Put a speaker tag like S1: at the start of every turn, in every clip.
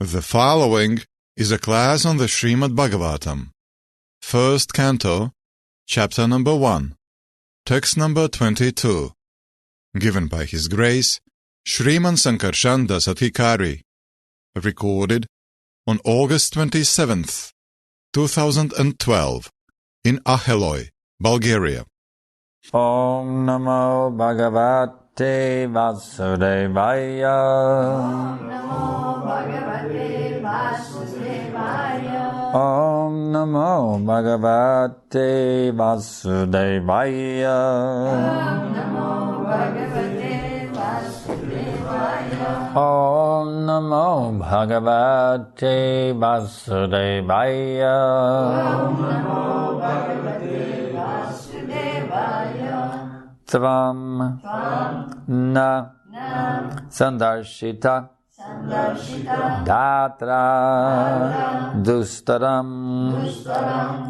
S1: The following is a class on the Srimad Bhagavatam, first canto, chapter number 1, text number 22, given by His Grace, Shriman Sankarshan Das Adhikari, recorded on August 27th, 2012, in Akheloi, Bulgaria.
S2: Om Namo Bhagavate Vasudevaya. Om Namo Bhagavate Vasudevaya. Om Namo Bhagavate Vasudevaya. Tvam na sandarshita datra dustaram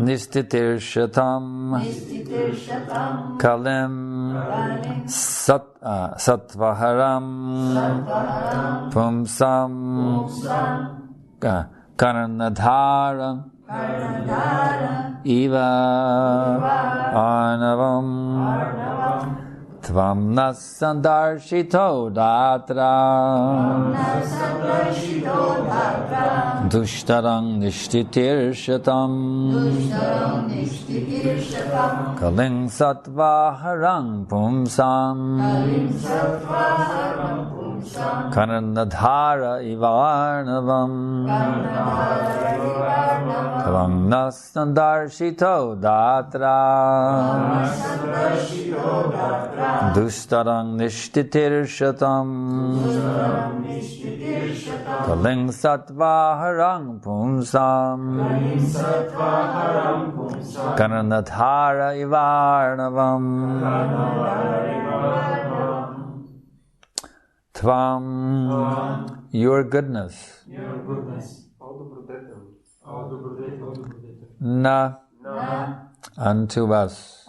S2: nistitirshatam kalim satvaharam pumsam karnadhara Iva Arnavam Tvam Nasandarshito Datra Dushtarang Nishtitirshatam Kaling Satvaharang Pumsam Karnadhara Ivarnavam Tvam Nasandarshito Datra Dushtarang Nishtitirshatam Kaling Satvaharang Pumsam Karnadhara Ivarnavam Tvam, your goodness. Na, unto us.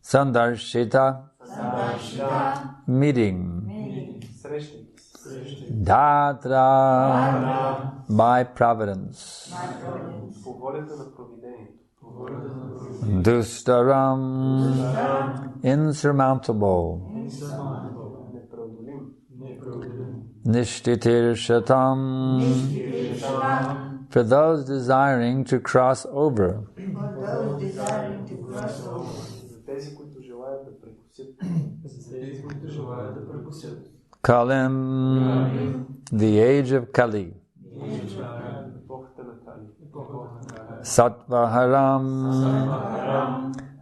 S2: Sandarshita, meeting. Datra, by providence. Dustaram, insurmountable. Nishtitirshatam, for those desiring to cross over. Kalim, the age of Kali. Satvaharam,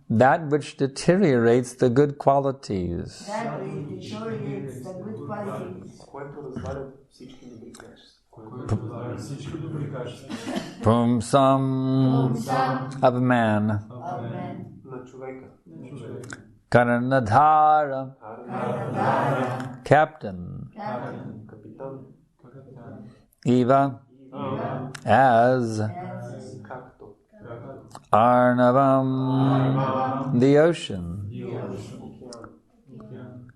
S2: that which deteriorates the good qualities. Pumsam, of man. Karnadhara, captain. Eva, as. Arnavam, the ocean.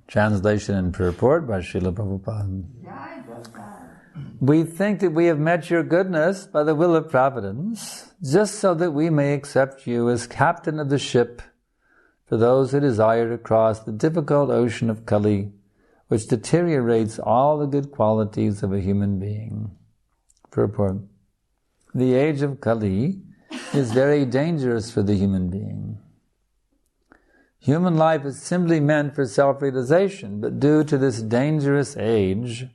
S2: Translation and purport by Srila Prabhupada. We think that we have met your goodness by the will of providence, just so that we may accept you as captain of the ship for those who desire to cross the difficult ocean of Kali, which deteriorates all the good qualities of a human being. Purport. The age of Kali is very dangerous for the human being. Human life is simply meant for self-realization, but due to this dangerous age,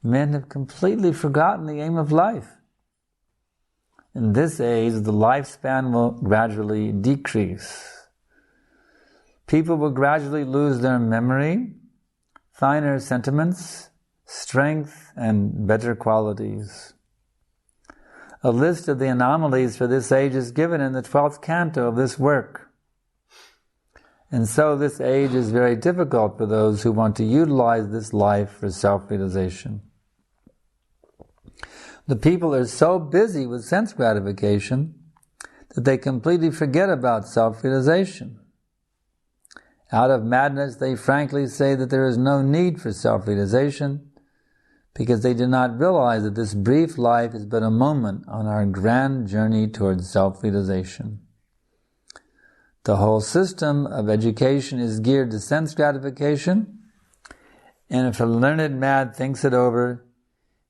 S2: men have completely forgotten the aim of life. In this age, the lifespan will gradually decrease. People will gradually lose their memory, finer sentiments, strength, and better qualities. A list of the anomalies for this age is given in the 12th canto of this work. And so this age is very difficult for those who want to utilize this life for self-realization. The people are so busy with sense gratification that they completely forget about self-realization. Out of madness, they frankly say that there is no need for self-realization because they do not realize that this brief life is but a moment on our grand journey towards self-realization. The whole system of education is geared to sense gratification, and if a learned man thinks it over,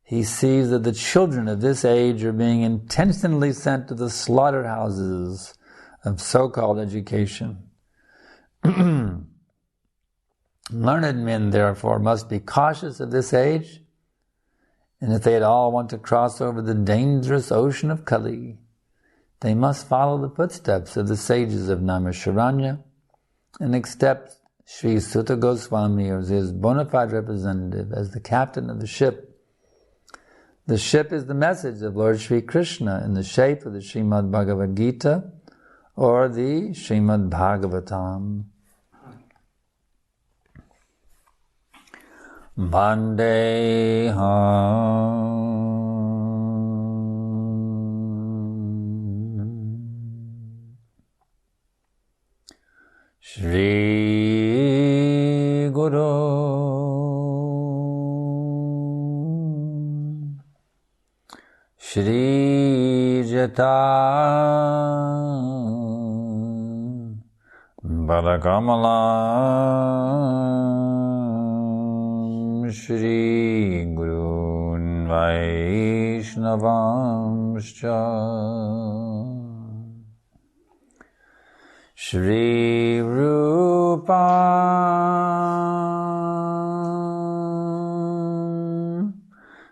S2: he sees that the children of this age are being intentionally sent to the slaughterhouses of so-called education. Learned men, therefore, must be cautious of this age, and if they at all want to cross over the dangerous ocean of Kali, they must follow the footsteps of the sages of Naimisharanya and accept Sri Sutta Goswami as his bona fide representative, as the captain of the ship. The ship is the message of Lord Sri Krishna in the shape of the Srimad Bhagavad Gita or the Srimad Bhagavatam. Vandeham Shri Guru Shri Jata Balakamala Shri Gurun Vaishnavamscha Shri Rupa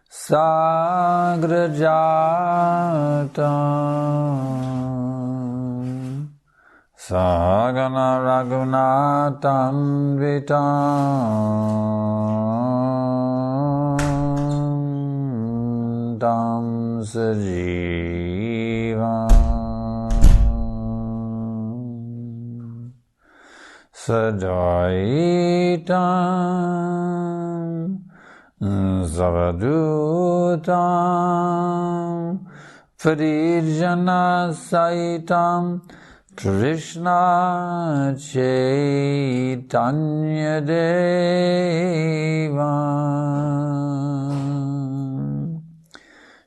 S2: Sagrajata Sagana Raghunatam Vitam Tam Sajivam Sadaitam Zavadutam Parijana Saitam Krishna Chaitanya Deva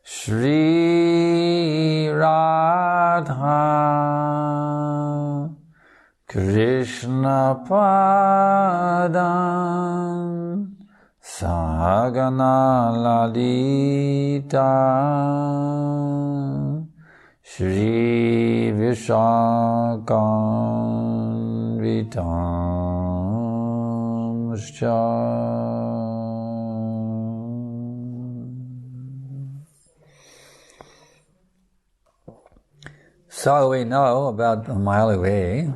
S2: Shri Radha Krishna Padam Sagana Lalita Shri Vishakam Vitamscha. So we know about a mile away,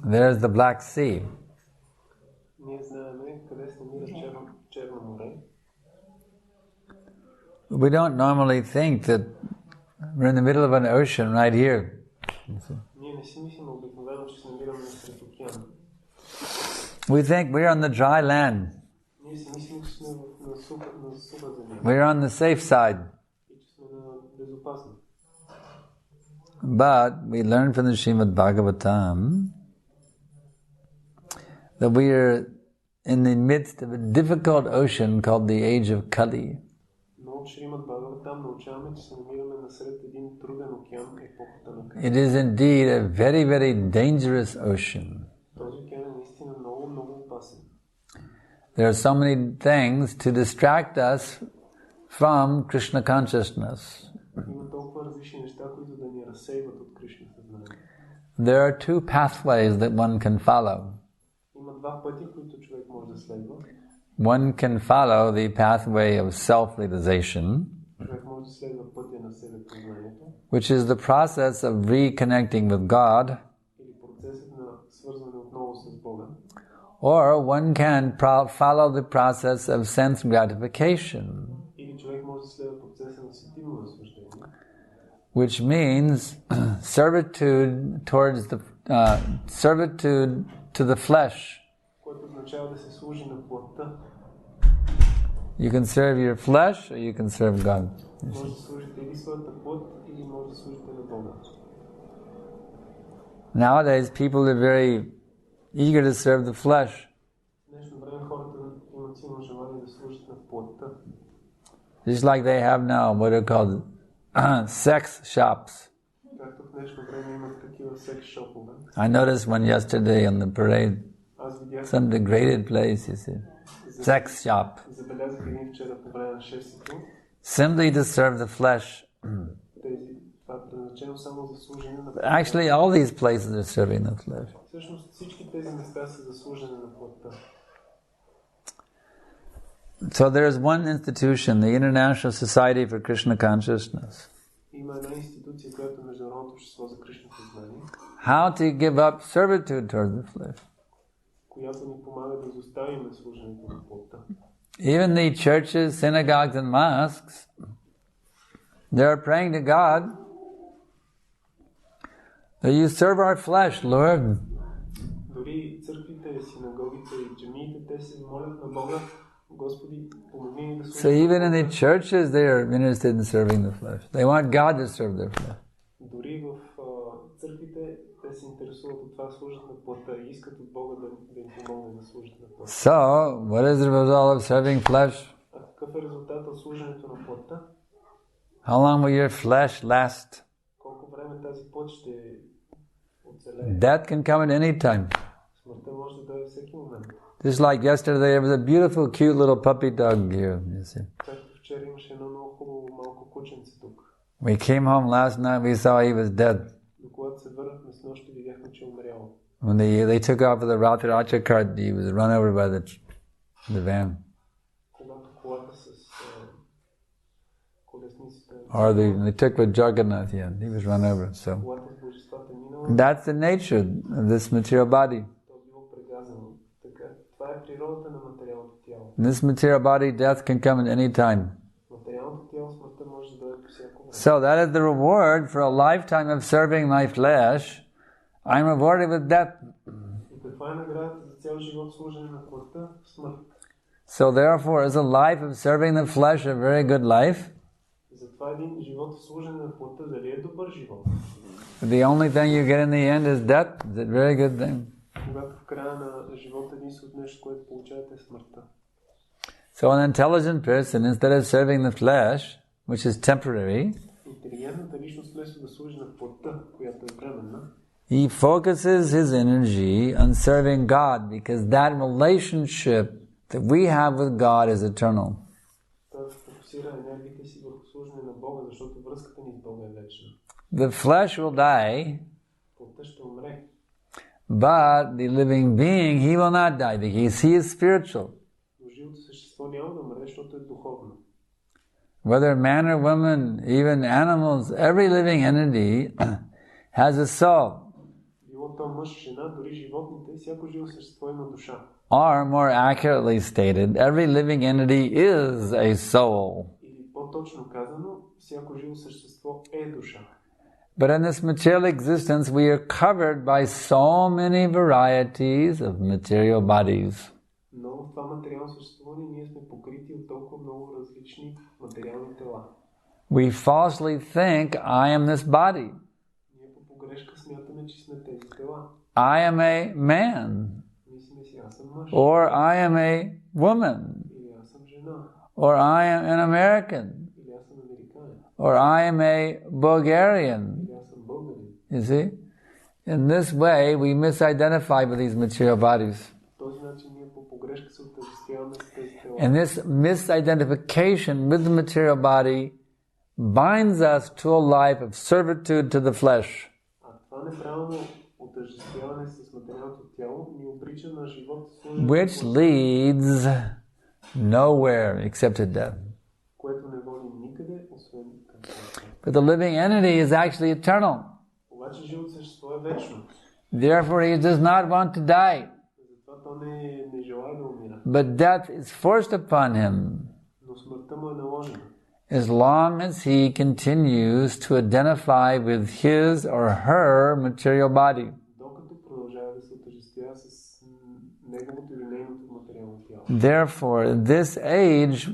S2: there's the Black Sea. We don't normally think that we're in the middle of an ocean right here. We think we're on the dry land. We're on the safe side. But we learn from the Srimad Bhagavatam that we are in the midst of a difficult ocean called the age of Kali. It is indeed a very, very dangerous ocean. There are so many things to distract us from Krishna consciousness. There are two pathways that one can follow. One can follow the pathway of self-realization, which is the process of reconnecting with God, or one can follow the process of sense gratification, which means servitude towards the servitude to the flesh. You can serve your flesh or you can serve God. Nowadays people are very eager to serve the flesh. Just like they have now, what are called sex shops. I noticed one yesterday on the parade. Some degraded place, you see. Sex shop. Simply to serve the flesh. Actually, all these places are serving the flesh. So there is one institution, the International Society for Krishna Consciousness. How to give up servitude towards the flesh. Even the churches, synagogues and mosques, they are praying to God that you serve our flesh, Lord. So even in the churches, they are interested in serving the flesh. They want God to serve their flesh. So, what is the result of serving flesh? How long will your flesh last? Death can come at any time. Just like yesterday, there was a beautiful, cute little puppy dog here, you see. We came home last night, we saw he was dead. When they took off with the Ratharacha cart, he was run over by the van. Or they took with Jagannath, yeah, he was run over. So that's the nature of this material body. In this material body, death can come at any time. So that is the reward for a lifetime of serving my flesh. I'm rewarded with death. So therefore, is a life of serving the flesh a very good life? The only thing you get in the end is death. Is it a very good thing? So an intelligent person, instead of serving the flesh, which is temporary, he focuses his energy on serving God, because that relationship that we have with God is eternal. The flesh will die, but the living being, he will not die, because he is spiritual. Whether man or woman, even animals, every living entity has a soul. Or, more accurately stated, every living entity is a soul. But in this material existence, we are covered by so many varieties of material bodies. We falsely think, I am this body. I am a man. Or I am a woman. Or I am an American. Or I am a Bulgarian. You see? In this way, we misidentify with these material bodies. And this misidentification with the material body binds us to a life of servitude to the flesh. Which leads nowhere except to death. But the living entity is actually eternal. Therefore, he does not want to die. But death is forced upon him as long as he continues to identify with his or her material body. Therefore, this age,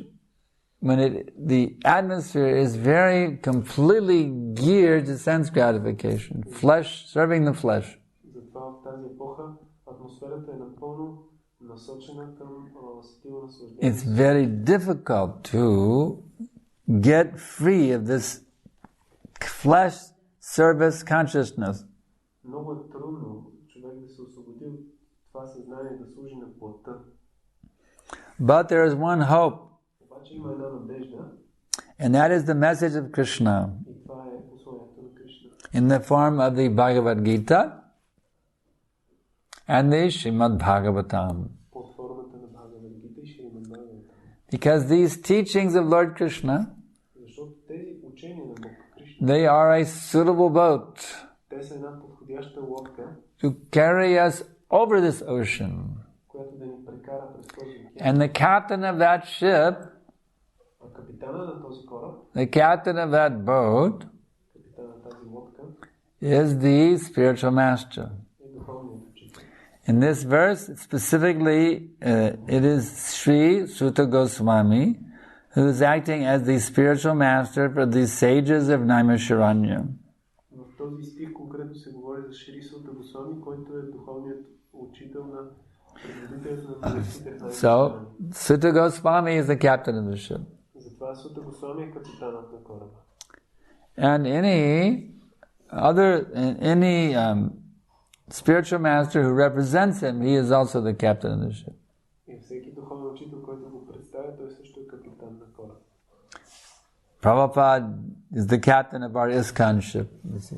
S2: when the atmosphere is very completely geared to sense gratification, flesh, serving the flesh. it's very difficult to get free of this flesh service consciousness. But there is one hope, and that is the message of Krishna in the form of the Bhagavad Gita and the Srimad Bhagavatam. Because these teachings of Lord Krishna, they are a suitable boat to carry us over this ocean. And the captain of that ship, the captain of that boat, is the spiritual master. In this verse, specifically, it is Sri Suta Goswami who is acting as the spiritual master for the sages of Naimisharanya. So, Suta Goswami is the captain of the ship. And any spiritual master who represents him, he is also the captain of the ship. Prabhupada is the captain of our ISKCON ship, you see.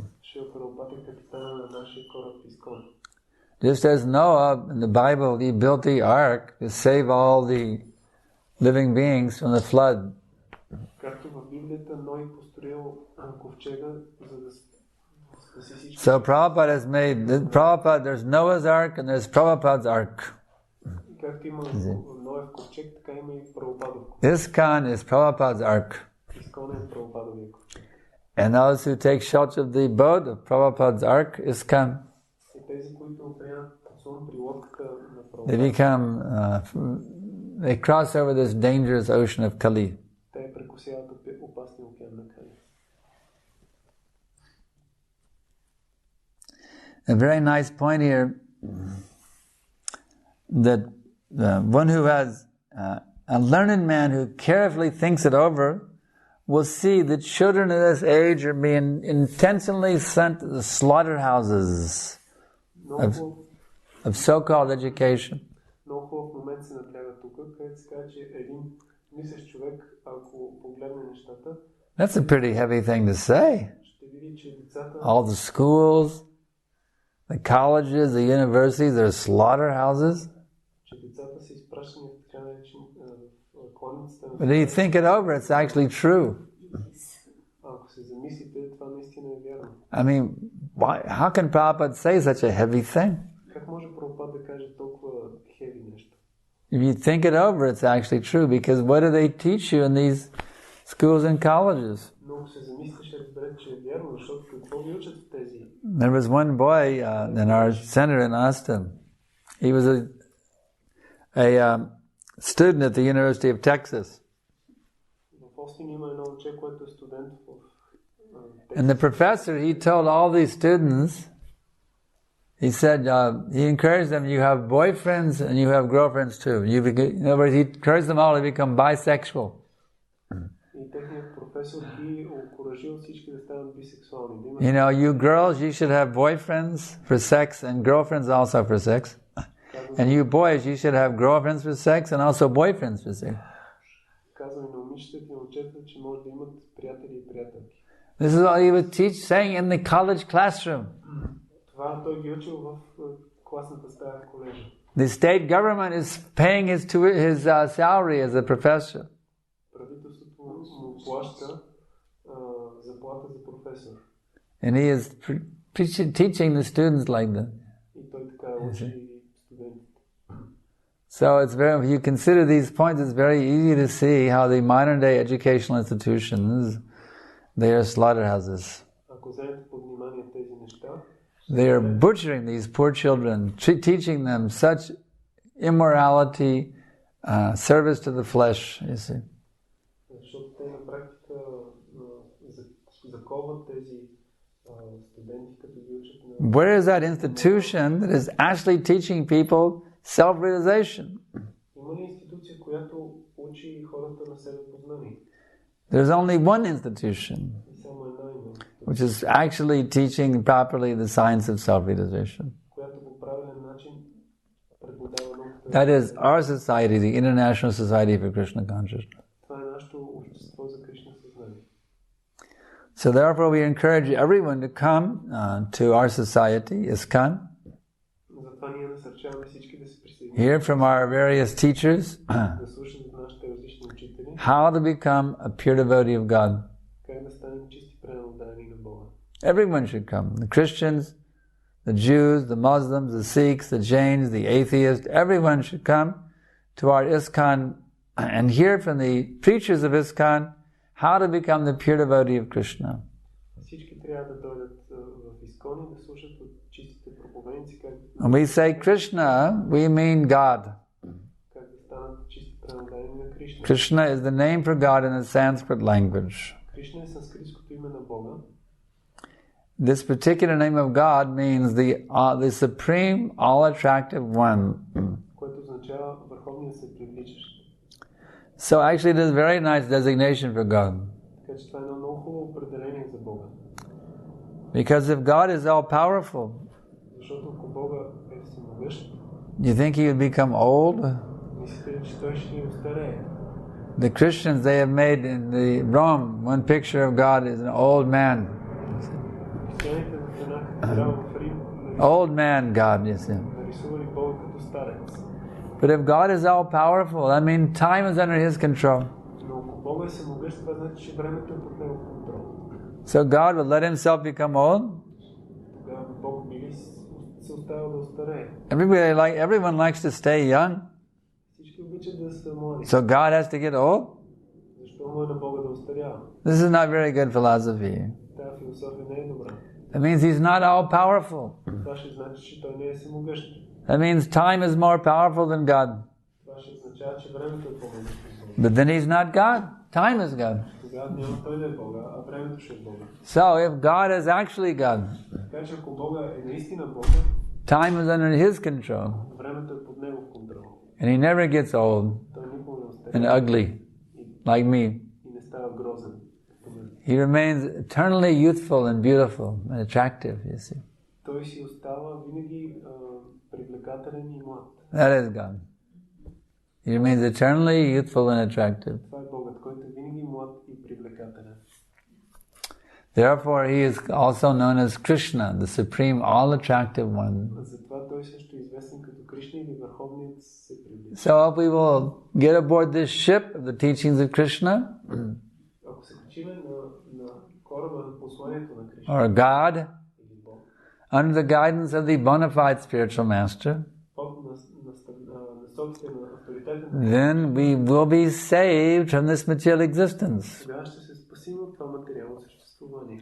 S2: Just as Noah in the Bible, he built the ark to save all the living beings from the flood. So Prabhupada has made, there's Noah's ark and there's Prabhupada's ark. ISKCON is Prabhupada's ark. And those who take shelter of the boat of Prabhupada's ark, ISKCON, they cross over this dangerous ocean of Kali. A very nice point here, that one who has a learned man who carefully thinks it over will see that children of this age are being intentionally sent to the slaughterhouses of so-called education. That's a pretty heavy thing to say. All the schools, the colleges, the universities, they're slaughterhouses. But if you think it over, it's actually true. I mean, how can Prabhupada say such a heavy thing? If you think it over, it's actually true, because what do they teach you in these schools and colleges? There was one boy in our center in Austin. He was a student at the University of Texas. And the professor, he told all these students, he said, he encouraged them, you have boyfriends and you have girlfriends too. In other words, he encouraged them all to become bisexual. You know, you girls, you should have boyfriends for sex and girlfriends also for sex. And you boys, you should have girlfriends for sex and also boyfriends for sex. This is what he would saying in the college classroom. The state government is paying his salary as a professor. And he is teaching the students like that. So it's if you consider these points, it's very easy to see how the modern day educational institutions, they are slaughterhouses. They are butchering these poor children, teaching them such immorality, service to the flesh, you see. Where is that institution that is actually teaching people self-realization.
S3: Има ли институция, която учи хората на себе познание?
S2: There's only one institution
S3: И само една има,
S2: which is actually teaching properly the science of self-realization.
S3: която по правилен начин преподава науката.
S2: That is our society, the International Society for Krishna Consciousness.
S3: Това е нашето общество за Кришна съзнание.
S2: So therefore we encourage everyone to come to our society, ISKCON,
S3: Затова ние насърчаваме всички да се присъединят,
S2: hear from our various teachers
S3: да слушат от нашите различни учители,
S2: how to become a pure devotee of God.
S3: как да станем чисти преданни на Бога.
S2: Everyone should come. The Christians, the Jews, the Muslims, the Sikhs, the Jains, the atheists, everyone should come to our ISKCON and hear from the preachers of ISKCON how to become the pure devotee of Krishna.
S3: Всички трябва да дойдат в Искон и да слушат от чистите проповедници как
S2: When we say Krishna, we mean God.
S3: да станат чисти преданни на Кришна.
S2: Krishna is the name for God in the Sanskrit language.
S3: Кришна е санскритското име на Бога.
S2: This particular name of God means the supreme, all-attractive one.
S3: Което означава върховният се привличащ.
S2: So actually it is a very nice designation for God.
S3: Така че това е едно много хубаво определение за Бога.
S2: Because if God is all-powerful,
S3: Защото ако Бога е всемогъщ,
S2: you think he would become old?
S3: мислите ли, че той ще остарее?
S2: The Christians, they have made in the Rome, one picture of God is an old man.
S3: Християните в една катедрала в Рим
S2: Old man God, you see.
S3: нарисували Бога като старец.
S2: But if God is all-powerful, that means time is under his control.
S3: Но ако Бога е всемогъщ, това значи, че времето е под негов контрол.
S2: So God would let himself become old?
S3: Тогава Бог би ли се оставил да остарее?
S2: Everyone likes to stay young.
S3: Всички обичат да са млади.
S2: So God has to get old?
S3: Защо му е на Бога да остарява?
S2: This is not very good philosophy.
S3: Тая философия не е добра.
S2: That means he's not all-powerful.
S3: Това ще значи, че той не е всемогъщ.
S2: That means time is more powerful than God.
S3: Това ще означава, че времето е по-голямо.
S2: But then he's not God. Time is God.
S3: Тогава няма той да е Бога, а времето ще е Бога.
S2: So if God is actually God,
S3: Така че ако Бога е наистина Бога,
S2: time is under his control.
S3: времето е под негов контрол.
S2: And he never gets old
S3: Той никога не остарява
S2: and ugly, like me.
S3: и не става грозен.
S2: He remains eternally youthful and beautiful and attractive, you see.
S3: Той си остава винаги привлекателен и млад.
S2: That is God. He remains eternally youthful and attractive.
S3: Това е Богът, който е винаги млад и привлекателен.
S2: Therefore, he is also known as Krishna, the supreme, all-attractive one.
S3: Затова той също е известен като Кришна или върховният се привлича.
S2: So if we will get aboard this ship of the teachings of Krishna,
S3: Ако се качиме на кораба на посланието на Кришна
S2: or God,
S3: или Бог,
S2: under the guidance of the bona fide spiritual master,
S3: под насоките на авторитета,
S2: then we will be saved from this material existence.
S3: тогава ще се спасим от това материално съществуване.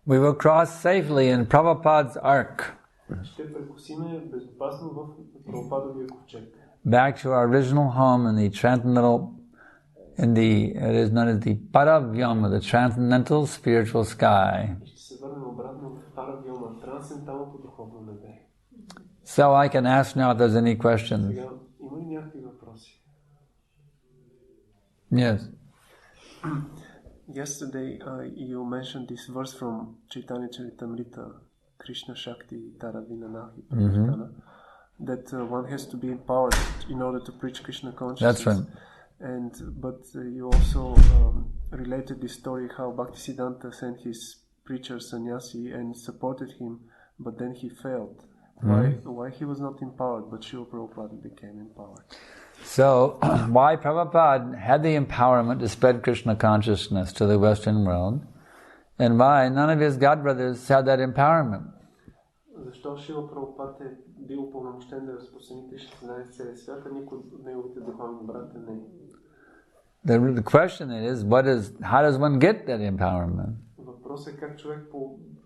S2: We will cross safely in Prabhupada's ark
S3: Ще прекусиме безопасно в Прабхупадовия ковчег.
S2: back to our original home in the transcendental, it is known as the Paravyama, the transcendental spiritual sky.
S3: И ще се върнем обратно в Паравьома, трансценденталното духовно небе.
S2: So I can ask now if there's any questions.
S3: Сега, има ли някакви въпроси?
S2: Yes.
S3: Yesterday you mentioned this verse from Chaitanya Charitamrita, Krishna Shakti Taradvinanahi, that one has to be empowered in order to preach Krishna consciousness.
S2: That's right.
S3: But you also related this story how Bhaktisiddhanta sent his preacher sannyasi and supported him, but then he failed. Why he was not empowered, but Srila Prabhupada became empowered?
S2: So, why Prabhupada had the empowerment to spread Krishna consciousness to the Western world, and why none of his godbrothers had that empowerment?
S3: Защо Шрила Прабхупад е бил упълномощен да разпространи Кришна съзнание в целия свят, а никой от неговите духовни брати не е?
S2: The question is, how does one get that empowerment?
S3: Въпросът е как човек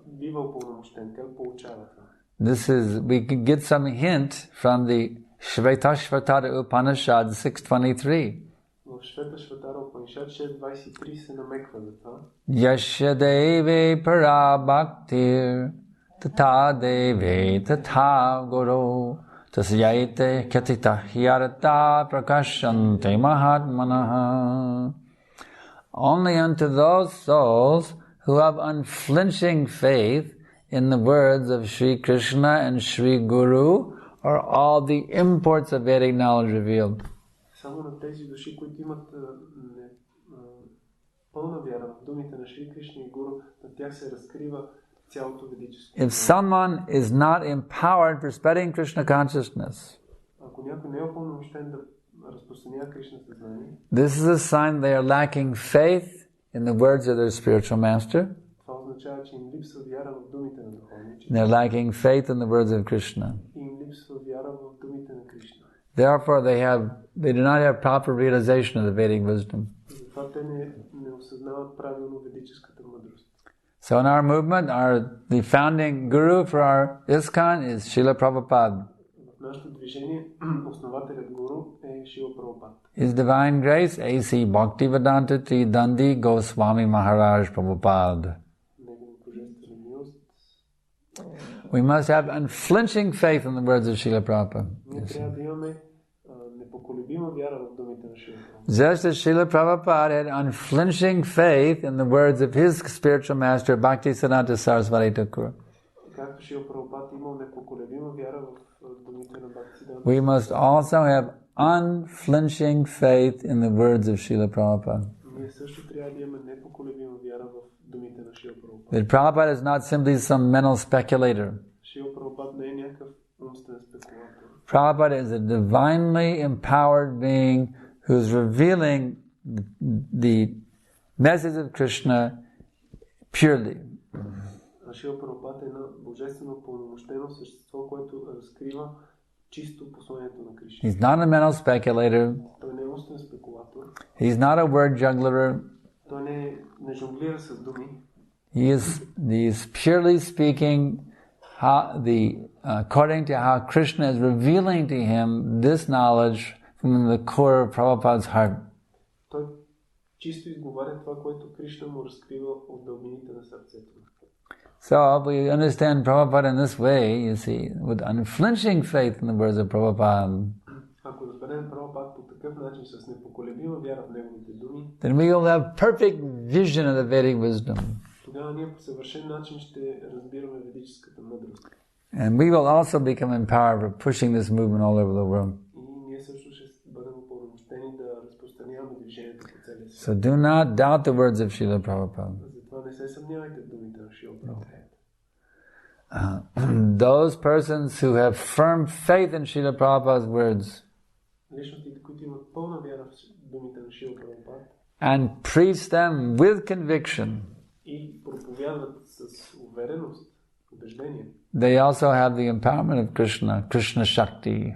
S3: бива упълномощен, как получава това?
S2: We can get some hint from the Shvetashvatara Upanishad 6.23.
S3: В Шветашватара Упанишад 6.23 се намеква за това.
S2: Yasya deve para bhaktir tata deve tata guru tasyaite katita hyarata prakashante mahatmanaha. Only unto those souls who have unflinching faith in the words of Sri Krishna and Sri Guru are all the imports of Vedic knowledge revealed.
S3: Само на тези души, които имат пълна вяра в думите на Шри Кришна и Гуру, на тях се разкрива цялото ведическо.
S2: If someone is not empowered for spreading Krishna consciousness,
S3: ако някой не е упълномощен да разпространява Кришна съзнание,
S2: this is a sign they are lacking faith in the words of their spiritual master.
S3: това означава, че им липсва вяра в думите на духовния учител.
S2: They're lacking faith in the words of Krishna.
S3: Им липсва вяра в думите на Кришна.
S2: Therefore, they do not have proper realization of the Vedic wisdom.
S3: Затова те не осъзнават правилно ведическата мъдрост.
S2: So in our movement, the founding guru for our ISKCON is Srila Prabhupada.
S3: В нашето движение основателят гуру е Шрила Прабхупад.
S2: His divine grace, A.C. Bhaktivedanta Dandi Goswami Maharaj Prabhupada. We must have unflinching faith in the words of Srila Prabhupada. Just as Srila Prabhupada had unflinching faith in the words of his spiritual master Bhaktisiddhanta Saraswati Thakur, we must also have unflinching faith in the words of Srila Prabhupada. That Prabhupada is not simply some mental speculator. Prabhupada is a divinely empowered being who is revealing the message of Krishna purely. He's not a mental speculator. He's not a word juggler. He is purely speaking according to how Krishna is revealing to him this knowledge from the core of Prabhupada's heart. So if we understand Prabhupada in this way, you see, with unflinching faith in the words of Prabhupada, then we will have perfect vision of the Vedic wisdom. And we will also become empowered for pushing this movement all over the world. So do not doubt the words of Srila Prabhupada. Those persons who have firm faith in Srila Prabhupada's words and preach them with conviction, they also have the empowerment of Krishna Shakti,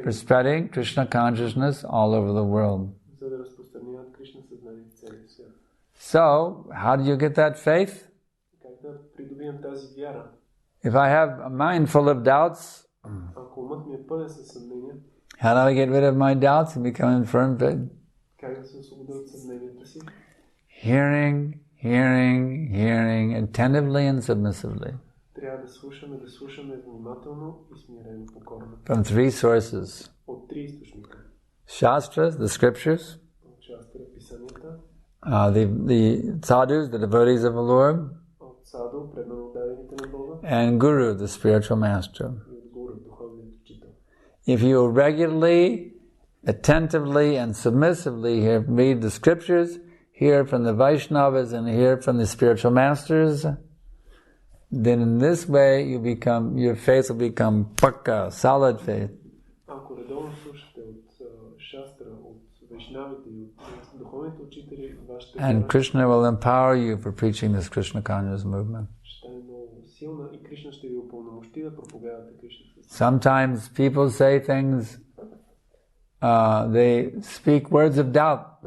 S2: for spreading Krishna consciousness all over the world. So, how do you get that faith? If I have a mind full of doubts, how do I get rid of my doubts and become in firm faith? Hearing attentively and submissively. From three sources. Shastras, the scriptures. The sadhus, the devotees of the Lord. And Guru, the spiritual master. If you regularly, attentively and submissively read the scriptures, hear from the Vaishnavas and hear from the spiritual masters, then in this way your faith will become pakka, solid faith. And Krishna will empower you for preaching this Krishna conscious movement. Sometimes people say things, they speak words of doubt.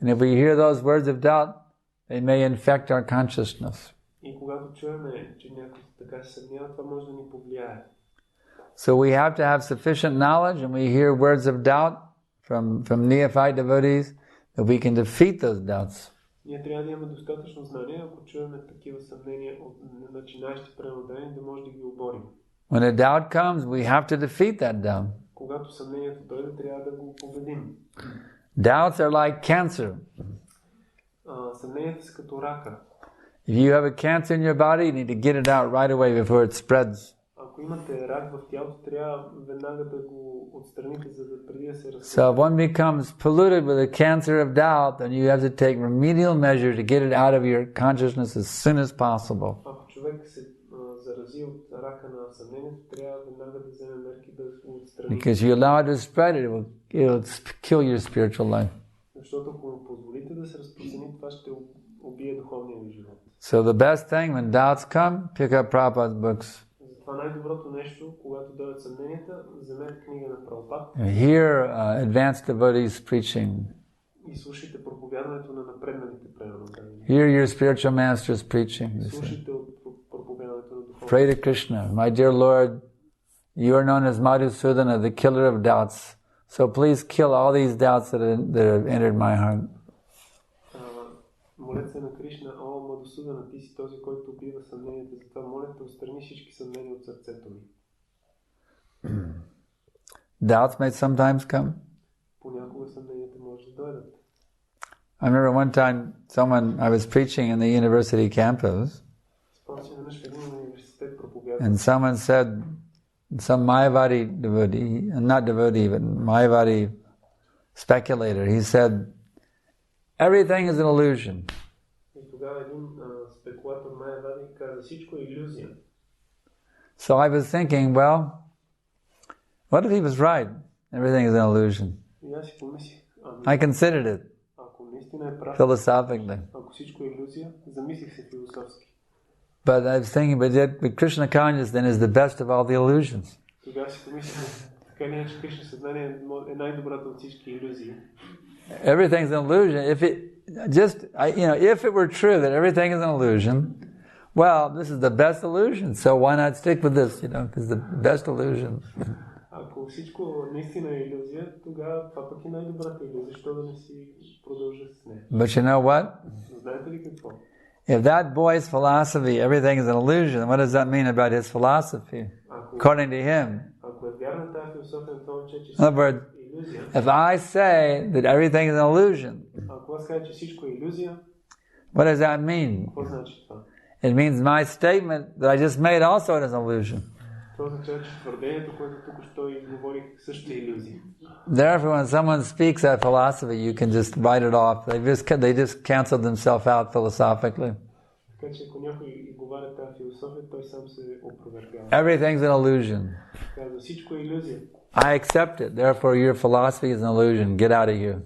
S2: And if we hear those words of doubt, they may infect our consciousness. So we have to have sufficient knowledge, and we hear words of doubt from neophyte devotees, that we can defeat those doubts.
S3: Ние трябва да имаме достатъчно знание, ако чуваме такива съмнения от начинаещи преводени, да може да ги оборим.
S2: When a doubt comes, we have to defeat that doubt.
S3: Когато съмнението дойде, трябва да го победим.
S2: Doubts are like cancer.
S3: Съмненията са като рака.
S2: If you have a cancer in your body, you need to get it out right away before it spreads.
S3: Ако имате рак в тялото, трябва веднага да го отстраните, за да преди да се разпространи.
S2: So if one becomes polluted with a cancer of doubt, then you have to take remedial measure to get it out of your consciousness as soon as possible.
S3: Ако човек се зарази от рака на съмнението, трябва веднага да вземе мерки да го отстрани.
S2: Because you allow it to spread, it will kill your spiritual life.
S3: Защото ако му позволите да се разпространи, това ще убие духовния ви живот.
S2: So the best thing when doubts come, pick up Prabhupada's books.
S3: Затова най-доброто нещо, когато дойдат съмненията, вземете книга на Прабхупад.
S2: Hear advanced devotees preaching.
S3: И слушайте проповядването на напредналите преданни.
S2: Hear your spiritual masters preaching.
S3: Слушайте от проповядването на духовните.
S2: Pray to Krishna, my dear Lord, you are known as Madhusudana, the killer of doubts. So please kill all these doubts that have entered my heart.
S3: Молете се на Кришна, о Мадусудана, ти си този, който убива съмненията, затова моля те, отстрани всички съмнения от сърцето ми.
S2: Doubts may sometimes come.
S3: Понякога съмненията може да дойдат.
S2: I remember one time I was preaching in the university campus, and someone said, some Mayavadi devotee, not devotee, but Mayavadi speculator, he said, everything is an illusion. So I was thinking, well, what if he was right? Everything is an illusion. I considered it philosophically. But I was thinking, but Krishna consciousness is the best of all the illusions. Everything's an illusion. If it were true that everything is an illusion, well, this is the best illusion. So why not stick with this? This is the best illusion.
S3: Ако всичко наистина е илюзия, тогава това пък е най-добрата илюзия, що да не си продължа с нея.
S2: But you know what?
S3: Знаете ли какво?
S2: If that boy's philosophy, everything is an illusion, what does that mean about his philosophy? According to him. In other words, if I say that everything is an illusion, what does that mean? It means my statement that I just made also is an illusion. Therefore, when someone speaks that philosophy, you can just write it off. They just cancel themselves out philosophically. Everything's an illusion. I accept it. Therefore, your philosophy is an illusion. Get out of here.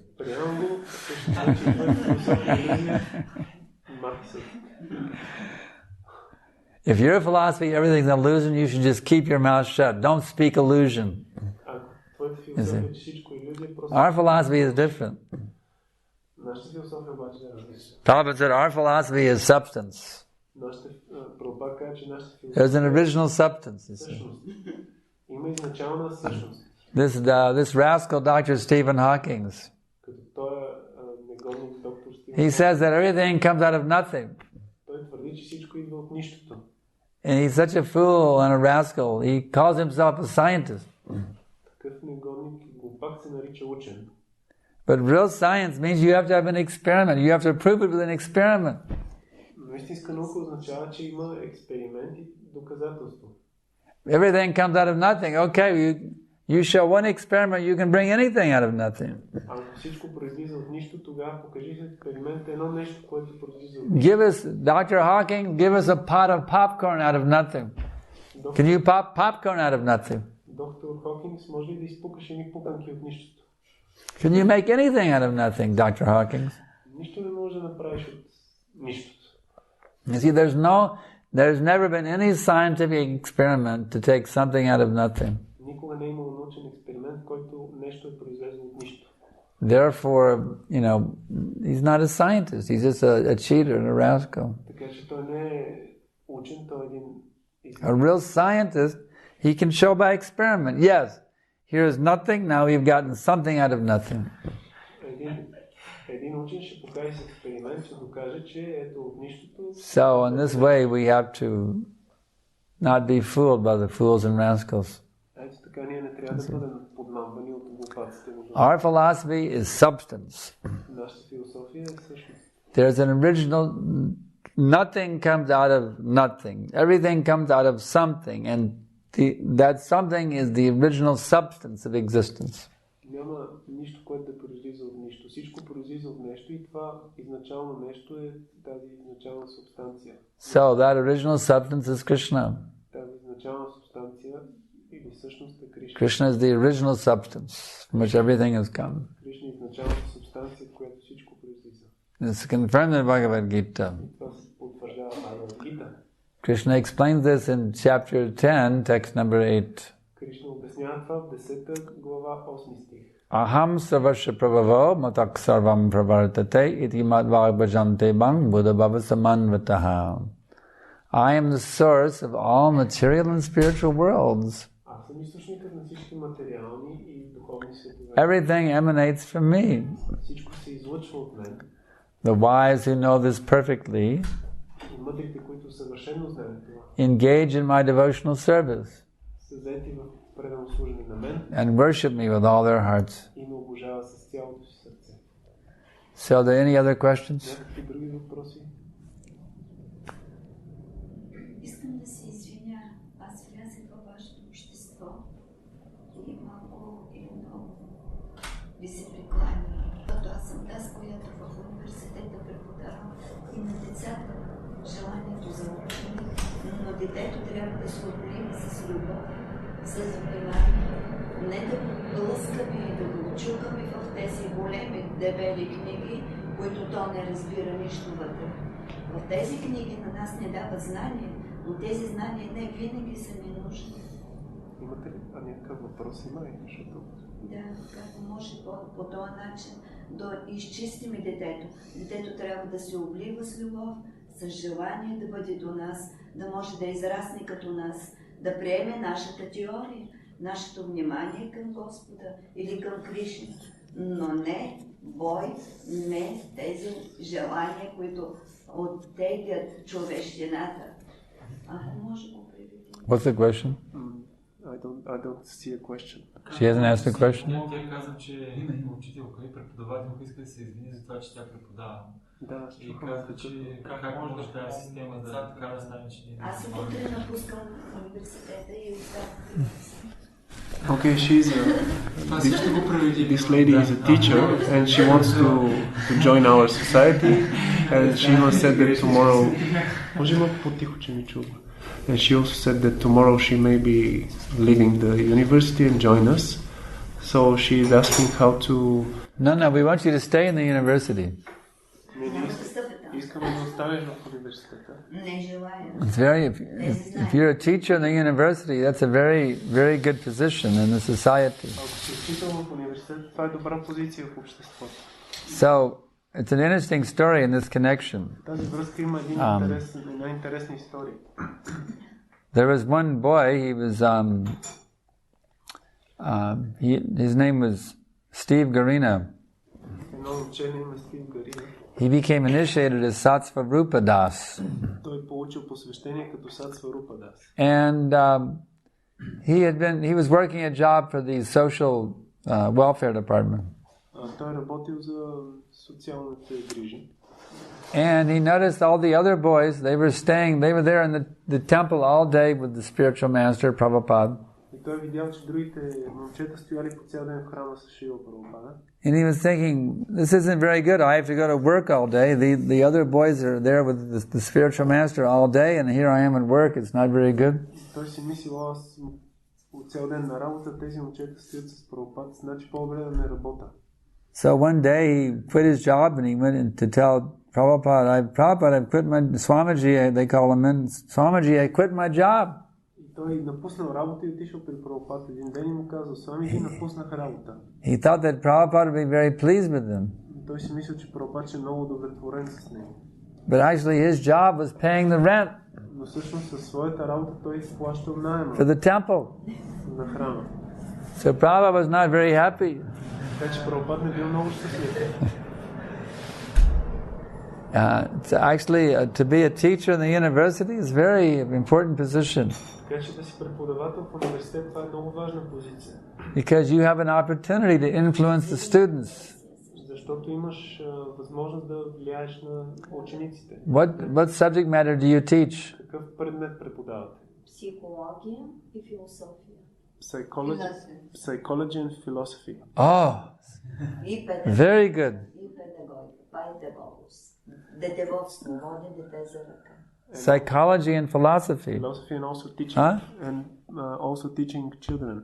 S2: If your philosophy, everything's an illusion, you should just keep your mouth shut. Don't speak illusion. Our philosophy is different. Prabhupada said our philosophy is substance. There's an original substance. This rascal Dr. Stephen Hawking, he says that everything comes out of nothing. And he's such a fool and a rascal. He calls himself a scientist. But real science means you have to have an experiment. You have to prove it with an experiment. Everything comes out of nothing. Okay, you show one experiment, you can bring anything out of nothing. Give us, Dr. Hawking, give us a pot of popcorn out of nothing. Can you pop popcorn out of nothing? Can you make anything out of nothing, Dr. Hawking? You see, there's never been any scientific experiment to take something out of nothing. Therefore, he's not a scientist. He's just a cheater and a rascal. A real scientist, he can show by experiment. Yes, here is nothing, now we've gotten something out of nothing.
S3: учен ще покаже с експеримент, ще докаже, че ето от нищото...
S2: So in this way we have to not be fooled by the fools and rascals.
S3: Ето така ние не трябва да бъдем подмамвани от глупаците.
S2: Our philosophy is substance.
S3: Нашата философия е същност.
S2: There's an original... Nothing comes out of nothing. Everything comes out of something, and that something is the original substance of existence.
S3: Няма нищо, което да произлиза от нищо. Всичко произлиза от нещо и това изначално нещо е тази изначална субстанция.
S2: So that original substance is Krishna.
S3: Тази изначална субстанция или всъщност е Кришна.
S2: Krishna is the original substance from which everything has come.
S3: Кришна е изначалната субстанция, от която всичко произлиза.
S2: It's confirmed in Bhagavad Gita.
S3: Това се потвърждава в Бхагавад Гита.
S2: Krishna explains this in chapter 10, text number 8.
S3: Кришна обяснява това в 10 глава, 8 стих.
S2: Aham sarvasya prabhavo matak sarvam pravartate iti madvag bhajante bang buddhabhava samanvataha. I am the source of all material and spiritual worlds.
S3: Аз съм източникът на всички материални и духовни светове.
S2: Everything emanates from me.
S3: Всичко се излъчва от мен.
S2: The wise who know this perfectly
S3: И мъдрите, които съвършено знаят това,
S2: engage in my devotional service
S3: са заети в предано служене на мен
S2: and worship me with all their hearts.
S3: и ме обожават с цялото си сърце.
S2: So are there any other questions?
S3: Някакви други въпроси?
S4: Искам да се извиня. Аз влязах във вашето общество и малко или много ви се прекланя. Като аз съм тази, която в университета преподавам и на децата желанието за учене, но детето трябва да се отгледа с любов, с внимание, не да го блъскаме и да го чукаме в тези големи дебели книги, които то не разбира нищо вътре. В тези книги на нас не дават знания, но тези знания не винаги са ни нужни.
S3: Имате ли някакъв въпрос? Има ли? Защото...
S4: Да, как може по този начин да изчистиме детето. Детето трябва да се облива с любов, с желание да бъде до нас, да може да израсне като нас, да приеме нашата теория, нашето внимание към Господа или към Кришна. Но не бой, не тези желания, които оттеглят човещината. Ако може го приведем.
S2: What's the question?
S3: I don't see a question.
S2: She hasn't asked a question?
S5: Тя каза, че учителка и преподавателка иска да се извини за това, че тя преподава.
S3: Да,
S5: и каза, че как може да тази система да така да стане, че ние...
S4: Аз утре напускам университета и оставам.
S3: Okay, this lady is a teacher and she wants to join our society and she has said that tomorrow and she also said that tomorrow she may be leaving the university and join us. So she is asking how to...
S2: No, we want you to stay in the university. It's very, if you're a teacher in the university, that's a very, very good position in the society. So, it's an interesting story in this connection. There was one boy, he was, his name was Steve Garina. He became initiated as Satsvarupa Das. And he was working a job for the social welfare department. And he noticed all the other boys, they were there in the temple all day with the spiritual master, Prabhupada. And he was thinking, this isn't very good. I have to go to work all day. The other boys are there with the spiritual master all day, and here I am at work. It's not very good. So one day he quit his job and he went in to tell Prabhupada, I've quit my Swamiji. They call him in. Swamiji, I quit my job.
S3: Той напуснал работа и отишъл при Прабхупад един ден и му казал, Свамиджи, напуснах работа.
S2: He thought that Prabhupada would be very pleased with him.
S3: Той си мислил, че Прабхупад е много удовлетворен с него.
S2: But actually his job was paying the rent.
S3: Но всъщност със своята работа той изплащал наема.
S2: For the temple.
S3: На храма.
S2: So Prabhupada was not very happy.
S3: Така че Прабхупад не бил много щастлив.
S2: To be a teacher in the university is a very important position.
S3: Така че да си преподавател в университет, това е много важна позиция.
S2: Because you have an opportunity to influence the students.
S3: Защото имаш възможност да влияеш на учениците.
S2: What subject matter do you teach?
S3: Какъв предмет преподавате?
S4: Психология и философия.
S3: Psychology and philosophy.
S2: Oh, very good.
S4: И педагогос. Детеводство, води дете за ръка.
S2: Psychology and philosophy.
S3: Philosophy and also teaching also teaching children.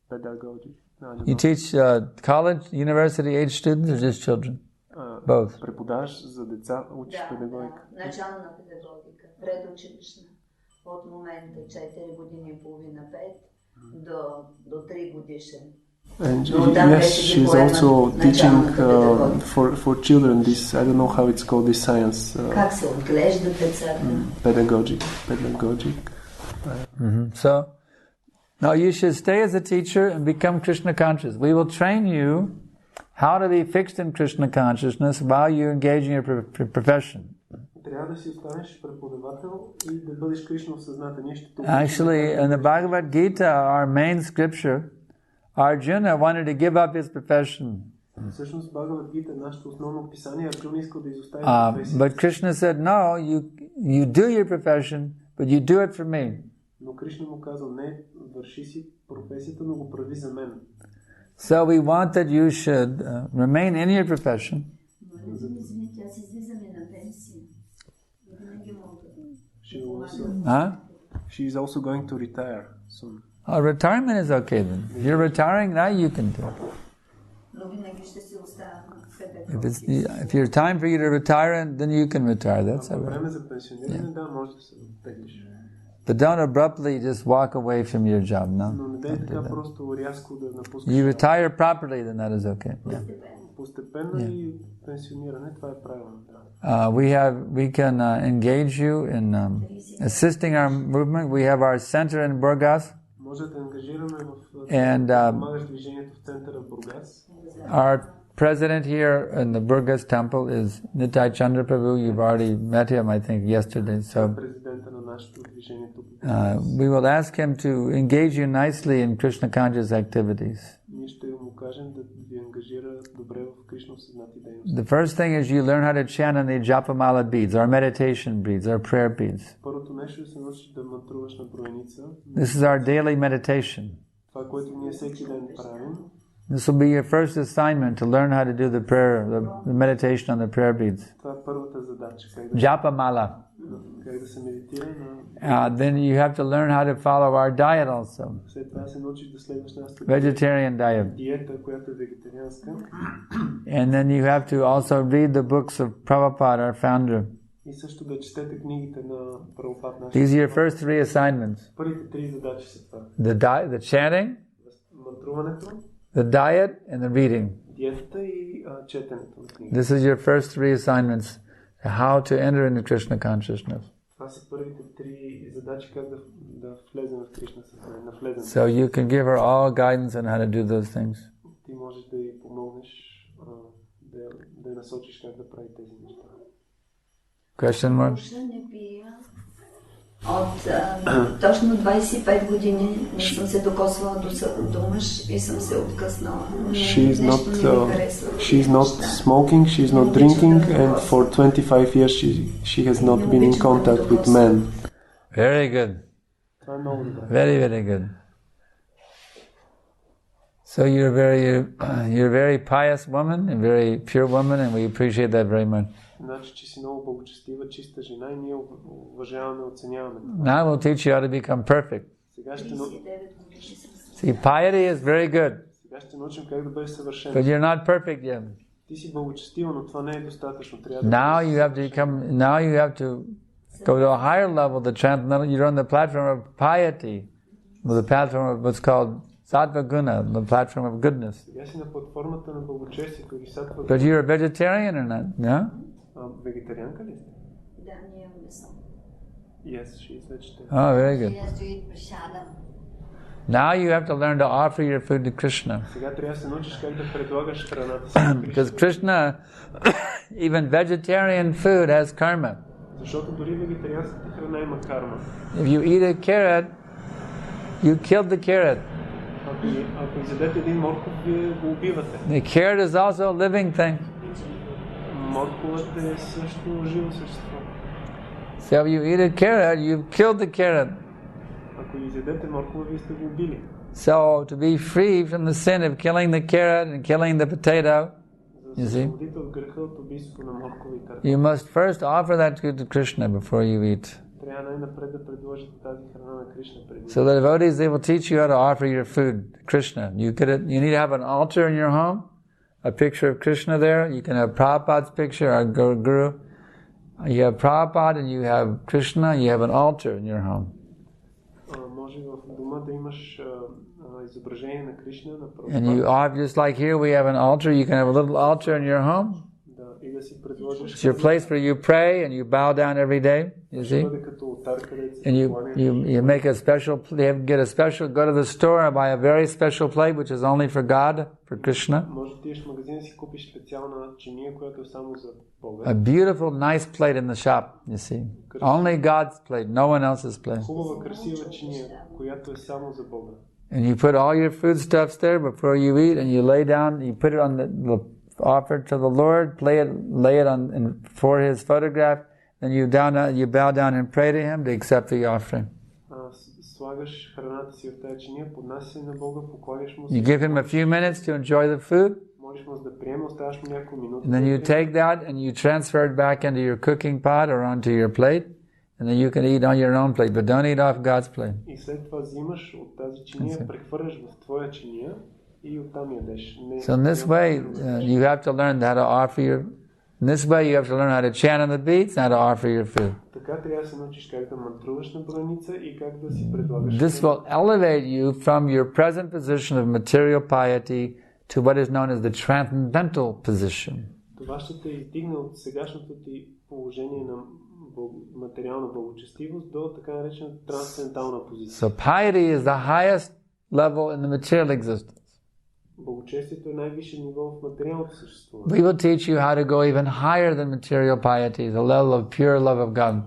S3: Pedagogy.
S2: You teach college, university age students or just children? Both.
S3: Преподаваш за деца, учиш педагогика.
S4: Начална педагогика, предучилищна. От момента 4 години и половина, 5 до 3 годишен.
S3: And yes, she's also teaching for children this, I don't know how it's called, this science.
S4: Как се отглеждат децата?
S3: Pedagogic.
S2: So, now you should stay as a teacher and become Krishna conscious. We will train you how to be fixed in Krishna consciousness while you engage in your profession.
S3: Трябва да си останеш преподавател и да бъдеш Кришна осъзнатен.
S2: Actually, in the Bhagavad Gita, our main scripture, Arjuna wanted to give up his profession.
S3: Всъщност Бхагавад Гита, нашето основно писание, Арджуна искал да изостави
S2: професията. But Krishna said, no, you do your profession, but you do it for me.
S3: Но Кришна му казал, не, върши си професията, но го прави за мен.
S2: So we want that you should remain in your profession.
S3: She is also going to retire soon.
S2: Retirement is okay then. If you're retiring now, you can do it. If you're time for you to retire, then you can retire. That's all right. But don't abruptly just walk away from your job. No. You retire properly, then that is okay. We can engage you in assisting our movement. We have our center in Burgas. And our president here in the Burgas temple is Nitai Chandra Prabhu. You've already met him, I think, yesterday. So we will ask him to engage you nicely in Krishna conscious activities. The first thing is you learn how to chant on the japamala beads, our meditation beads, our prayer beads. This is our daily meditation. This will be your first assignment, to learn how to do the prayer, the meditation on the prayer beads. Japamala. Then you have to learn how to follow our diet also. Vegetarian diet. And then you have to also read the books of Prabhupada, our founder. These are your first 3 assignments. The chanting, the diet, and the reading. This is your first 3 assignments. How to enter into Krishna consciousness. So you can give her all guidance on how to do those things. Question mark?
S4: От точно 25 години не съм се докосвала до мъж и съм се откъснала.
S3: She is not smoking, she is not drinking, and for 25 years she has not been in contact with men.
S2: Very good. Very, very good. So you're a very pious woman, a very pure woman, and we appreciate that very much.
S3: Значи, че си много благочестива, чиста жена и ние уважаваме, оценяваме.
S2: Now we'll teach you how to become perfect. See, piety is very good.
S3: Сега ще научим как да бъдеш съвършен.
S2: But you're not perfect yet.
S3: Ти си благочестива, но това не е достатъчно.
S2: Now you have to go to a higher level. You're on the platform of piety, the platform of what's called Sattva Guna, the platform of goodness. But you're a vegetarian or not? No?
S3: Vegetarianka ли сте?
S4: Да, ние не съм.
S3: Yes, she is vegetarian.
S2: Oh, very good.
S4: She has to eat prasadam.
S2: Now you have to learn to offer your food to Krishna.
S3: Сега трябва да се научиш как да предлагаш храната си на
S2: Because
S3: Кришна.
S2: Krishna, even vegetarian food has karma.
S3: Защото дори вегетарианската храна има карма.
S2: If you eat a carrot, you killed the carrot.
S3: Ако изядете един морков, вие го убивате.
S2: The carrot is also a living thing.
S3: Морковът е също живо същество.
S2: So if you eat a carrot, you've killed the carrot.
S3: Ако изядете моркова, вие сте го убили.
S2: So to be free from the sin of killing the carrot and killing the potato, you see, you must first offer that to Krishna before you eat. So the devotees, they will teach you how to offer your food to Krishna. You need to have an altar in your home, a picture of Krishna there. You can have Prabhupada's picture, our Guru. You have Prabhupada and you have Krishna, you have an altar in your home. And you, just like here we have an altar, you can have a little altar in your home. It's your place where you pray and you bow down every day, you see. And you make a special, get a special, go to the store and buy a very special plate which is only for God, for Krishna. A beautiful, nice plate in the shop, you see. Only God's plate, no one else's plate. And you put all your foodstuffs there before you eat, and you lay down, you put it on the offer to the Lord, lay it on for His photograph, and you bow down and pray to Him to accept the offering. You give Him a few minutes to enjoy the food, and then you take that and you transfer it back into your cooking pot or onto your plate, and then you can eat on your own plate, but don't eat off God's plate. So in this way, you have to learn how to offer your. In this way, you have to learn how to chant on the beats and how to offer your food. This will elevate you from your present position of material piety to what is known as the transcendental position. So piety is the highest level in the material existence. We will teach you how to go even higher than material piety, the level of pure love of God.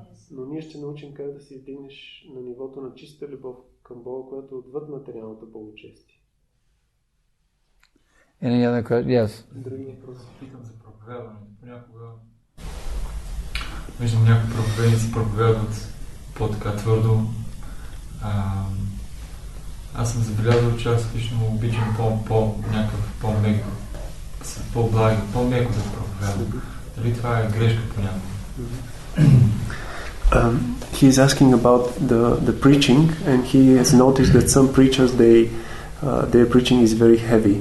S2: Any other questions? Yes.
S5: Виждам някои проповедници проповядват по-така твърдо. Аз съм забелязал, че аз лично обичам някакъв по-меко, по-благи, по-меко да проповядвам. Дали това е грешка понякога?
S3: He is asking about the preaching, and he has noticed that some preachers, their preaching is very heavy,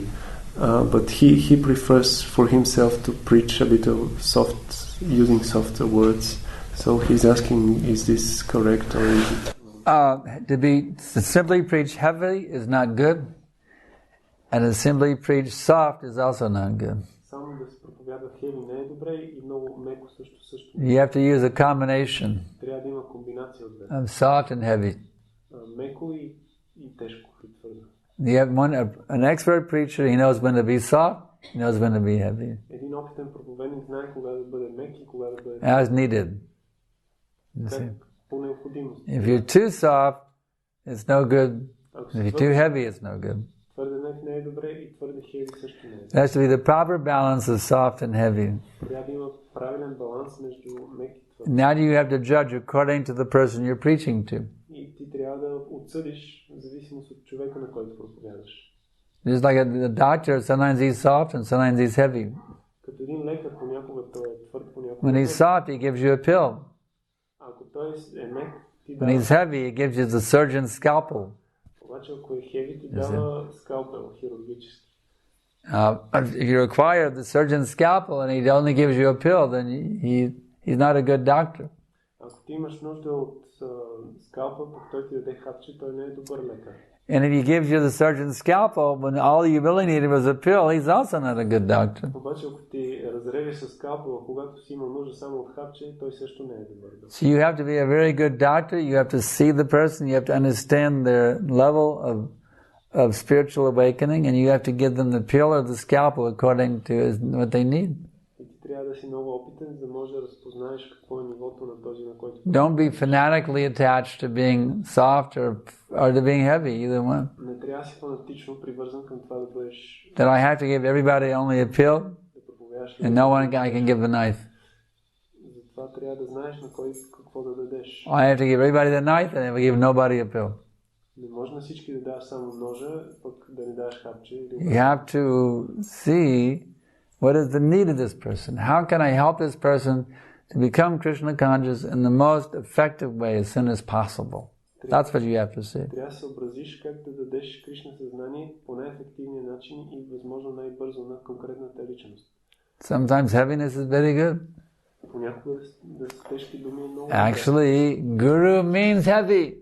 S3: but he prefers for himself to preach a bit of using softer words. So he's asking, is this correct or is it?
S2: To simply preach heavy is not good, and to simply preach soft is also not good. You have to use a combination of soft and heavy. You have an expert preacher, he knows when to be soft, he knows when to be heavy. As needed. If you're too soft, it's no good. If you're too heavy, it's no good. There has to be the proper balance of soft and heavy. Now you have to judge according to the person you're preaching to. Just like a doctor, sometimes he's soft and sometimes he's heavy. When he's soft, he gives you a pill. When he's heavy, he gives you the surgeon's scalpel. If you require the surgeon's scalpel and he only gives you a pill, then he's not a good doctor. And if he gives you the surgeon's scalpel when all you really needed was a pill, he's also not a good doctor. So you have to be a very good doctor, you have to see the person, you have to understand their level of spiritual awakening, and you have to give them the pill or the scalpel according to what they need.
S3: Трябва да си много опитен, за да можеш да разпознаеш какво е нивото на този, на който...
S2: Don't be fanatically attached to being soft or to being heavy, either one.
S3: Не трябва да си фанатично привързан към това да бъдеш...
S2: That I have to give everybody only a pill, and no one I can give a knife.
S3: Затова трябва да знаеш на кой какво да дадеш.
S2: I have to give everybody the knife, and I will give nobody a pill.
S3: Не може на всички да даваш само ножа, пък да не даваш хапче.
S2: You have to see what is the need of this person. How can I help this person to become Krishna conscious in the most effective way as soon as possible? That's what you have to see.
S3: Трябва да съобразиш как да дадеш Кришна съзнание по най-ефективния начин и възможно най-бързо на конкретната личност.
S2: Sometimes heaviness is very good.
S3: Понякога да са тежки думи много.
S2: Actually, guru means heavy.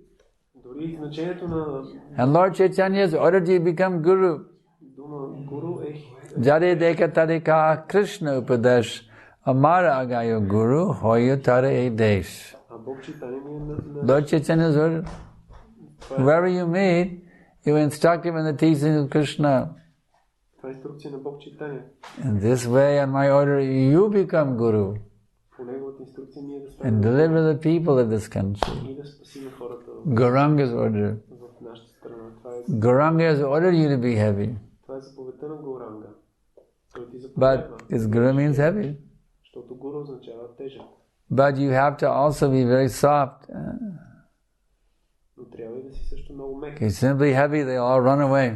S3: Дори значението на...
S2: And Lord Chaitanya has ordered you to become guru.
S3: Дума гуру е...
S2: Jare deka tarika Krishna upadesh amara agayo guru hoyo tare e desh. Lord Chaitanya is ordered. Wherever you meet, you instruct him in the teachings of Krishna. In this way, on my order, you become guru and deliver the people of this country. Gauranga's order. Gauranga has ordered you to be heavy. But his guru means heavy. But you have to also be very soft. If you're simply heavy, they all run away.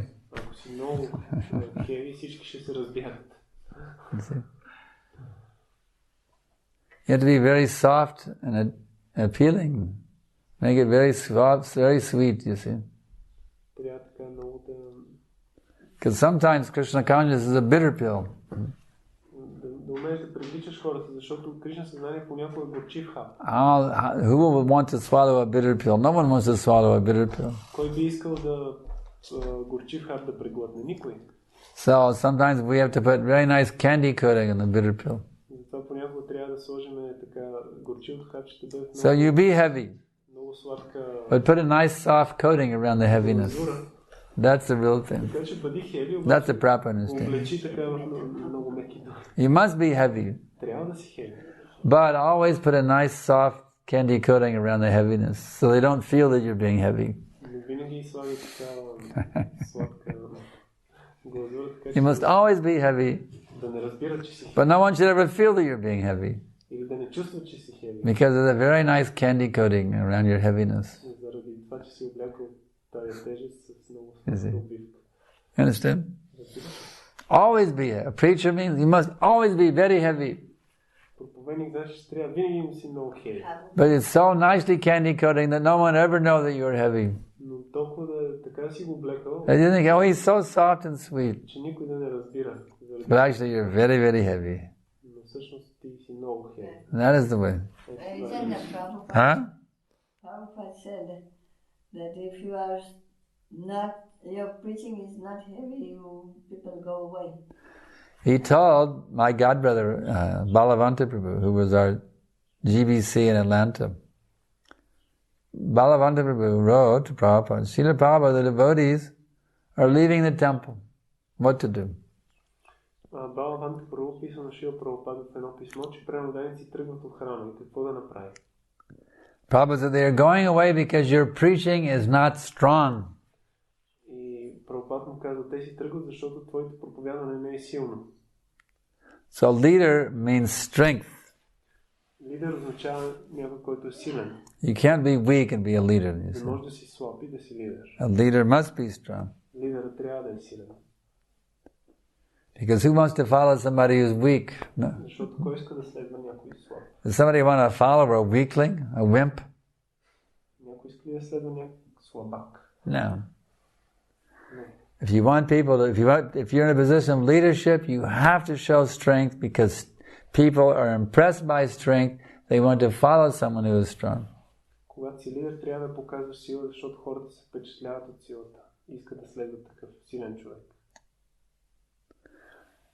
S2: You have to be very soft and appealing. Make it very soft, very sweet, you see. Because sometimes Krishna consciousness is a bitter pill. Who would want to swallow a bitter pill? No one wants to swallow a bitter pill. So sometimes we have to put very nice candy coating on the bitter pill. So you be heavy, but put a nice soft coating around the heaviness. That's the real thing. That's the proper understanding. You must be heavy, but always put a nice soft candy coating around the heaviness so they don't feel that you're being heavy. You must always be heavy, but no one should ever feel that you're being heavy because of the very nice candy coating around your heaviness. You see? You understand? Always be a preacher means you must always be very heavy. But it's so nicely candy coating that no one ever know that you're heavy. And you think, oh, he's so soft and sweet. But actually you're very, very heavy. That is the way. Huh?
S6: Prabhupada said that if you are not, your preaching is not heavy, people go away.
S2: He told my godbrother, Balavanta Prabhu, who was our GBC in Atlanta. Balavanta Prabhu wrote to Prabhupada, Srila Prabhupada, the devotees are leaving the temple. What to do?
S3: Balavanta Prabhu писал на Шрила Прабхупада в едно писмо, че преданници тръгват от храма и какво да направи.
S2: Prabhupada said they are going away because your preaching is not strong.
S3: И Прабхупада му казва, те си тръгват, защото твоето проповядване не е силно.
S2: So leader means strength.
S3: Лидер означава някой, който е силен.
S2: You can't be weak and be a leader.
S3: Не може да си слаб и да си лидер.
S2: A leader must be strong.
S3: Лидерът трябва да е силен.
S2: Because who wants to follow somebody who's weak? No.
S3: Защото кой иска да следва някой слаб?
S2: Does somebody want to follow a weakling, a wimp?
S3: Някой иска да следва някой слабак?
S2: No. If you want people to, if you're in a position of leadership, you have to show strength because people are impressed by strength. They want to follow someone who is strong.
S3: Когато си лидер, трябва да показваш сила, защото хората се впечатляват от силата. Искат да следват такъв силен човек.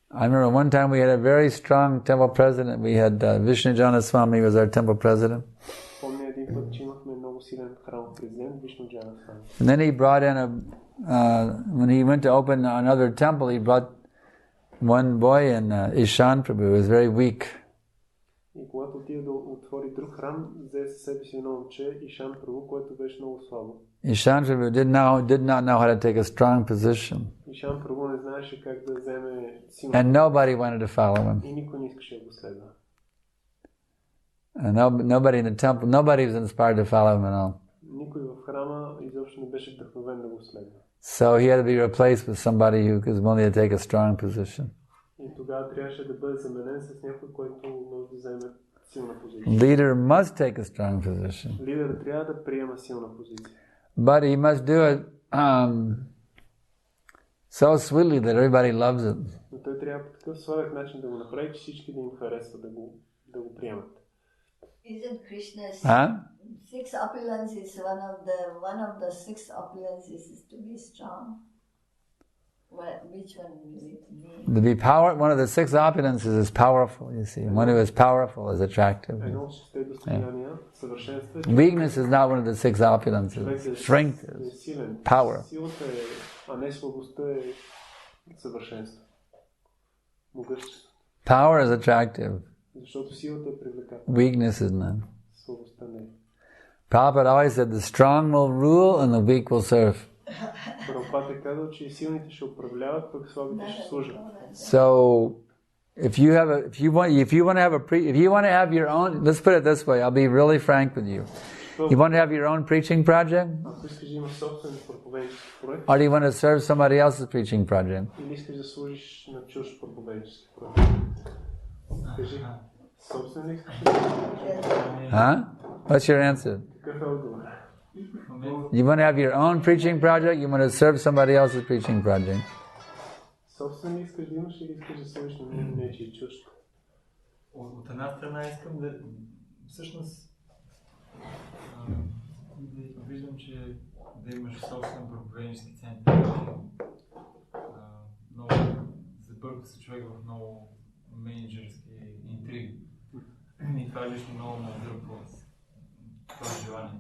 S2: I remember one time we had a very strong temple president. We had Vishnu Jana Swami was our temple president.
S3: Помня един път, че имахме много силен храмов президент, Вишну Джана Свами.
S2: And then he brought in when he went to open another temple, he brought one boy in, Ishan Prabhu, who was very weak.
S3: И когато отиде да отвори друг храм, взе със себе си едно момче, Ишан Прабhu, което беше много слабо.
S2: Ishan Prabhu did not know how to take a strong position.
S3: Ишан Прабhu не знаеше как да вземе силно.
S2: And nobody wanted to follow him.
S3: И никой не искаше да го следва.
S2: Nobody in the temple, nobody was inspired to follow him at all.
S3: Никой в храма изобщо не беше вдъхновен да го следва.
S2: So he had to be replaced with somebody who was willing to take a strong position.
S3: И тогава трябваше да бъде заменен с някой, който може да вземе силна позиция.
S2: Leader must take a strong position.
S3: Лидерът трябва да приема силна позиция.
S2: But he must do it so sweetly that everybody loves it.
S3: Но той трябва по такъв сладък начин да го направи, че всички да им харесват да го приемат.
S6: Isn't Krishna's six opulences one of the six opulences is to be strong? Which one is it?
S2: To be one of the six opulences is powerful, you see. One who is powerful is attractive. Weakness is not one of the six opulences. Strength is power. Power is attractive. Weakness is not. Prabhupada always said the strong will rule and the weak will serve. So, if you want to have your own, let's put it this way, I'll be really frank with you. You want to have your own preaching project? Or do you want to serve somebody else's preaching project? Huh? What's your answer? You want to have your own preaching project? You want to serve somebody else's preaching project?
S5: От една страна искам да всъщност виждам, че да имаш собствен проповеднически център. Много забърка се човек в много менеджерски интриги. И това лично много ме отдръпва това желание.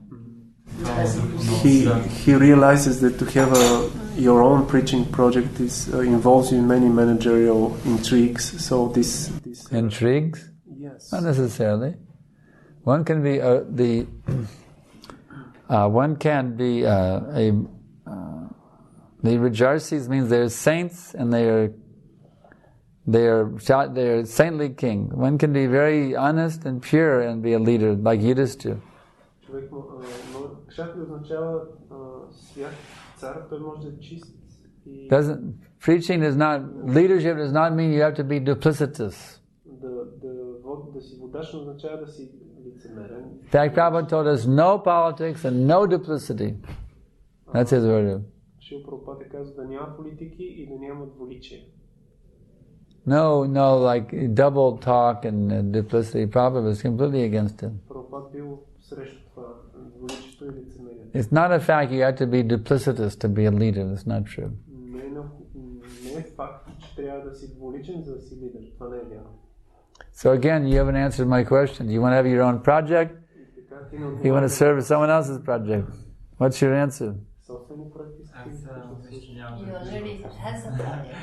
S3: He realizes that to have your own preaching project involves you in many managerial intrigues. So this
S2: intrigues?
S3: Yes.
S2: Not necessarily. One can be the Rajarsis means they're saints and they are saintly king. One can be very honest and pure and be a leader like Yudhishthira. Leadership does not mean you have to be duplicitous. In fact, Prabhupada told us no politics and no duplicity. That's his word. No, like double talk and duplicity. Prabhupada was completely against it. It's not a fact you have to be duplicitous to be a leader. That's not true. So again, you haven't answered my question. Do you want to have your own project? You want to serve someone else's project? What's your answer?
S6: He already has a project.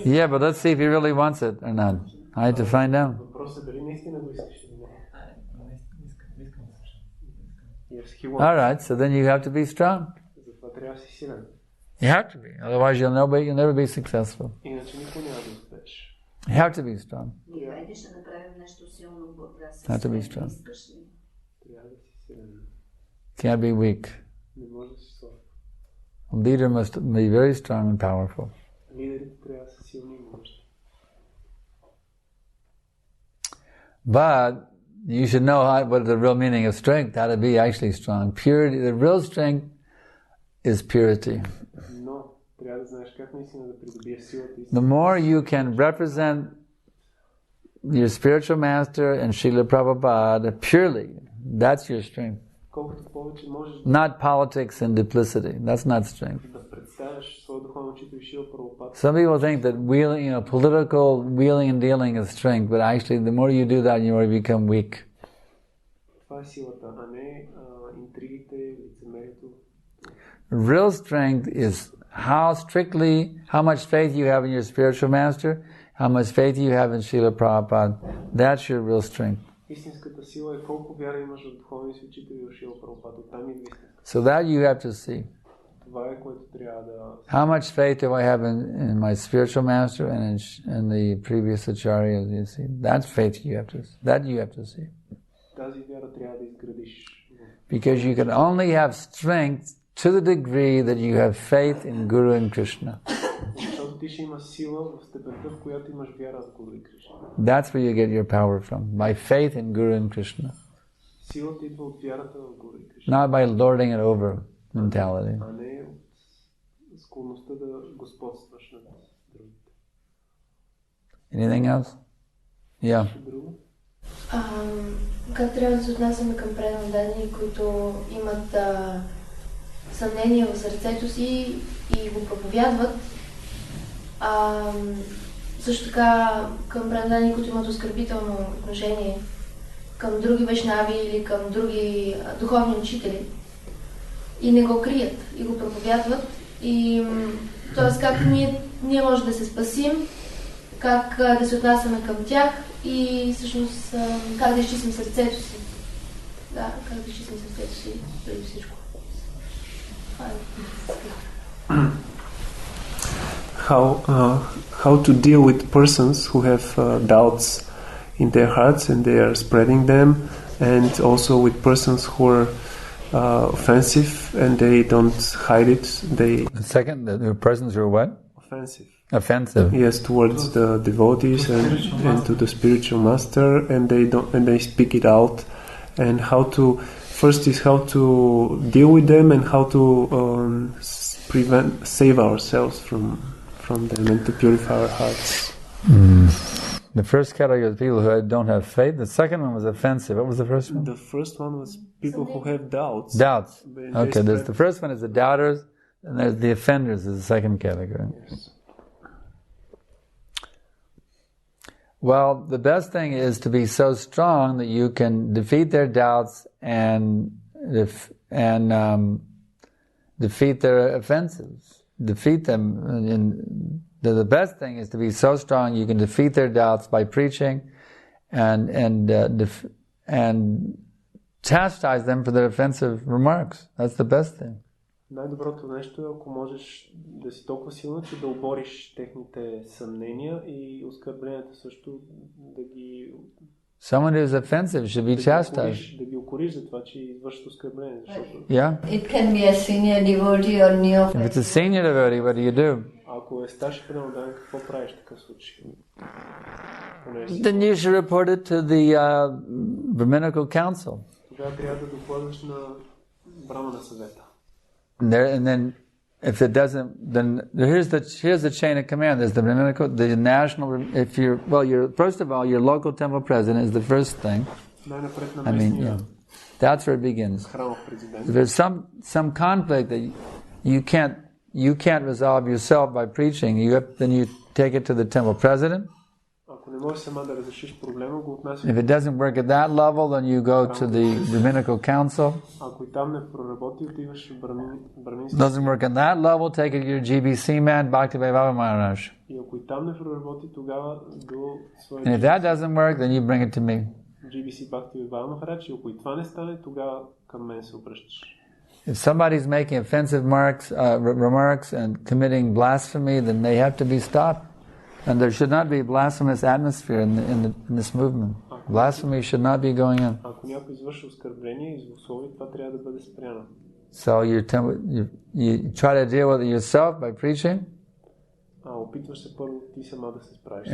S2: Yeah, but let's see if he really wants it or not. I have to find out. All right, so then you have to be strong. You have to be, otherwise you'll never be successful. You have to be strong. Have to be strong. Can't be weak. A leader must be very strong and powerful. But you should know what the real meaning of strength, how to be actually strong. Purity, the real strength is purity. The more you can represent your spiritual master and Srila Prabhupada purely, that's your strength. Not politics and duplicity. That's not strength. Some people think that political wheeling and dealing is strength, but actually the more you do that, the more you become weak. Real strength is how much faith you have in your spiritual master, how much faith you have in Srila Prabhupada. That's your real strength.
S3: Истинската сила е колко вяра имаш в духовния си учител и в Шрила Прабхупада. Оттам идва истинската.
S2: So that you have to see.
S3: Това е което трябва да...
S2: How much faith do I have in my spiritual master and in the previous acharya? You see, that's faith you have to see.
S3: Тази вяра трябва да изградиш.
S2: Because you can only have strength to the degree that you have faith in Guru and Krishna.
S3: Защото ти ще имаш сила в степента, в която имаш вяра в Гуру и Кришна.
S2: That's where you get your power from, by faith in Guru and Krishna.
S3: Силата идва от вярата в Гуру и Кришна.
S2: Not by lording it over mentality.
S3: А не от склонността да господстваш над другите.
S2: Anything else? Yeah.
S7: Как трябва да се отнасяме към преданни, които имат съмнения в сърцето си и го проповядват? Също така към преданни, които имат оскърбително отношение към други вайшнави или към други духовни учители и не го крият и го проповядват. И т.е. как ние може да се спасим, как да се отнасяме към тях и всъщност как да изчистим сърцето си. Да, как да изчистим сърцето си преди всичко.
S3: How to deal with persons who have doubts in their hearts and they are spreading them, and also with persons who are offensive and they don't hide it.
S2: The persons who are what? Offensive.
S3: Yes, towards the devotees and to the spiritual master, and they speak it out. And how to deal with them and how to save ourselves from them and to purify our hearts.
S2: The first category is people who don't have faith. The second one was offensive. What was the first one?
S3: The first one was people who have doubts.
S2: Doubts. Okay, the first one is the doubters, and there's the offenders is the second category.
S3: Yes.
S2: Well, the best thing is to be so strong that you can defeat their doubts and defeat their offenses. Defeat them. The best thing is to be so strong you can defeat their doubts by preaching and chastise them for their offensive remarks. That's the best thing.
S3: Най-доброто нещо е, ако можеш да си толкова силно, че да обориш техните съмнения и оскърбленията също да ги...
S2: Someone who is offensive should be chastised.
S3: Да ги укориш за това, че извършат оскърбление.
S2: Yeah.
S6: It can be a senior devotee or neophyte.
S2: If it's a senior devotee, what do you do?
S3: Ако е старши преданен, какво правиш в такъв случай?
S2: Then you should report it to the Brahminical Council.
S3: Тогава трябва да докладваш на Брамана съвета.
S2: And then, if it doesn't, then here's the chain of command. There's the Brahminical, the national. If you're first of all, your local temple president is the first thing. I mean, yeah, that's where it begins. If there's some conflict that you can't resolve yourself by preaching, then you take it to the temple president. If it doesn't work at that level, then you go to the Brahminical Council. Doesn't work at that level, take it to your GBC man, Bhaktivedanta Maharaj. And if that doesn't work, then you bring it to me. If somebody's making offensive remarks and committing blasphemy, then they have to be stopped. And there should not be blasphemous atmosphere in this movement. Blasphemy should not be going on. So you try to deal with it yourself by preaching.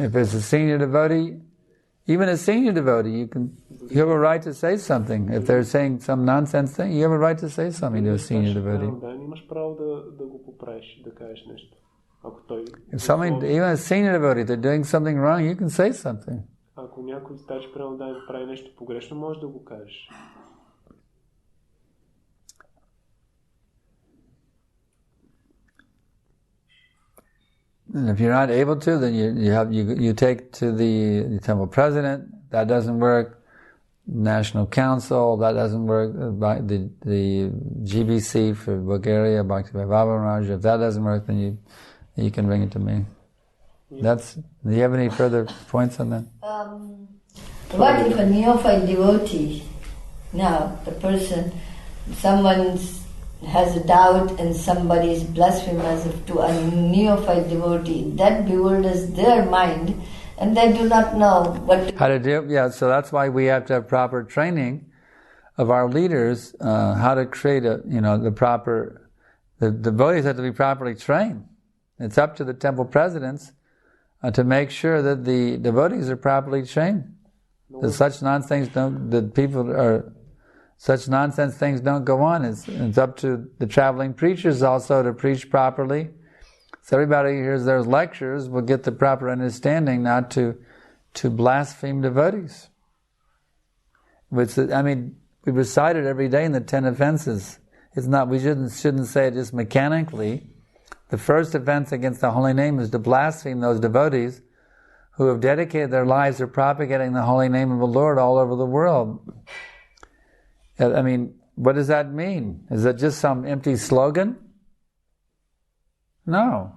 S2: If it's a senior devotee, even a senior devotee, you have a right to say something. If they're saying some nonsense thing, you have a right to say something to a senior devotee. If even a senior devotee, they're doing something wrong, you can say something. And if you're not able to, then you take to the temple president. That doesn't work. National Council, that doesn't work. The GBC for Bulgaria, Bhakti Vaibhava Maharaj, if that doesn't work, then you can bring it to me. Do you have any further points on that?
S6: What if a neophyte devotee, now someone has a doubt and somebody is blasphemous to a neophyte devotee, that bewilders their mind and they do not know what
S2: how to do. Yeah, so that's why we have to have proper training of our leaders, how to create the devotees have to be properly trained. It's up to the temple presidents to make sure that the devotees are properly trained. That such nonsense things don't go on. It's up to the traveling preachers also to preach properly. So everybody who hears those lectures will get the proper understanding not to blaspheme devotees. We recite it every day in the 10 offenses. It's not, we shouldn't say it just mechanically. The first offense against the holy name is to blaspheme those devotees who have dedicated their lives to propagating the holy name of the Lord all over the world. What does that mean? Is that just some empty slogan? No.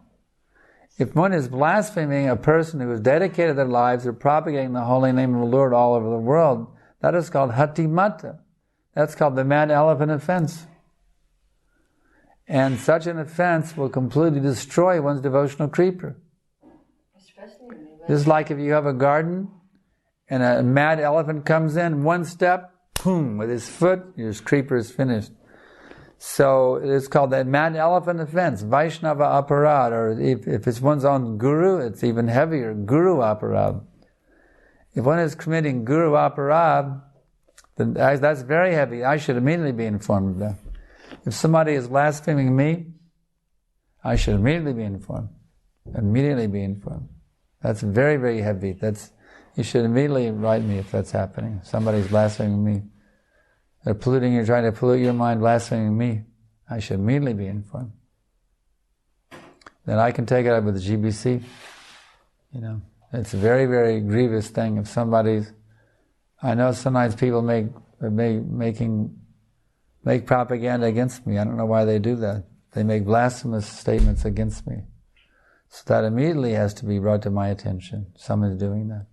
S2: If one is blaspheming a person who has dedicated their lives to propagating the holy name of the Lord all over the world, that is called hatimata. That's called the mad elephant offense. And such an offense will completely destroy one's devotional creeper. Just like if you have a garden and a mad elephant comes in, one step, boom, with his foot, your creeper is finished. So it's called the mad elephant offense, Vaishnava aparad, or if it's one's own guru, it's even heavier, guru aparad. If one is committing guru aparad, then that's very heavy. I should immediately be informed of that. If somebody is blaspheming me, I should immediately be informed. Immediately be informed. That's very, very heavy. You should immediately write me if that's happening. If somebody's blaspheming me. They're trying to pollute your mind, blaspheming me. I should immediately be informed. Then I can take it up with the GBC. It's a very, very grievous thing if I know sometimes people make propaganda against me. I don't know why they do that. They make blasphemous statements against me. So that immediately has to be brought to my attention. Someone's doing that.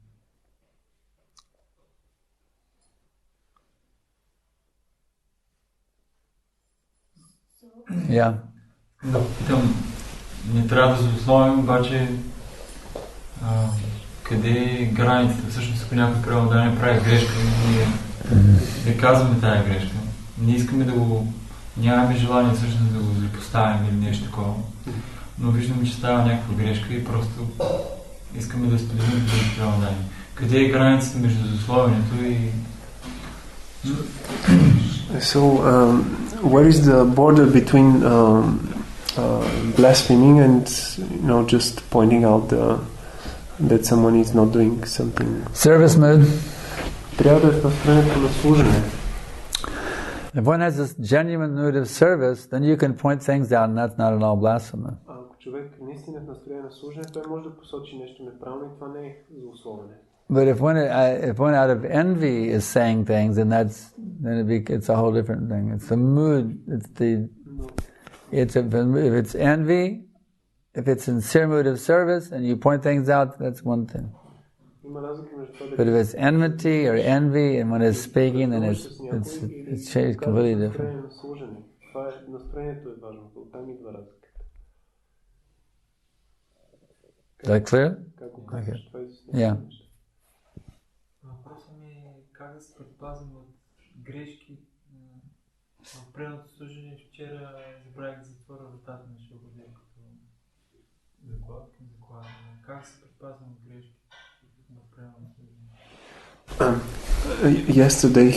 S2: Yeah.
S5: Да питам, не трябва да засловим, обаче къде е границата? Всъщност, ако някой преводание прави грешка, ние не казваме тая грешка. Не искаме нямаме желание всъщност да го злепоставим или нещо такова. Но виждаме, че става някаква грешка и просто искаме да споделим това преводание. Къде е границата между засловението и...
S3: So, where is the border between blaspheming and just pointing out that someone is not doing something?
S2: Service mood.
S3: Трябва да е в времето на служене.
S2: If one has this genuine mood of service, then you can point things out, and that's not at all blasphemous.
S3: Ако човек наистина е в настроение на служене, той може да посочи нещо неправилно и това не е злословене.
S2: But if one out of envy is saying things, then it's a whole different thing. It's the mood. If it's envy, if it's sincere mood of service, and you point things out, that's one thing. But if it's enmity or envy, and when it's speaking, then it's changed completely different. Is that clear? Okay. Yeah.
S5: Въпросът ми е как да се предпазвам от грешки. В предното служение вчера забравих да затворя вратата на шоугодия като заклад към заклад. Как да се предпазвам от грешки в предното служение?
S3: Yesterday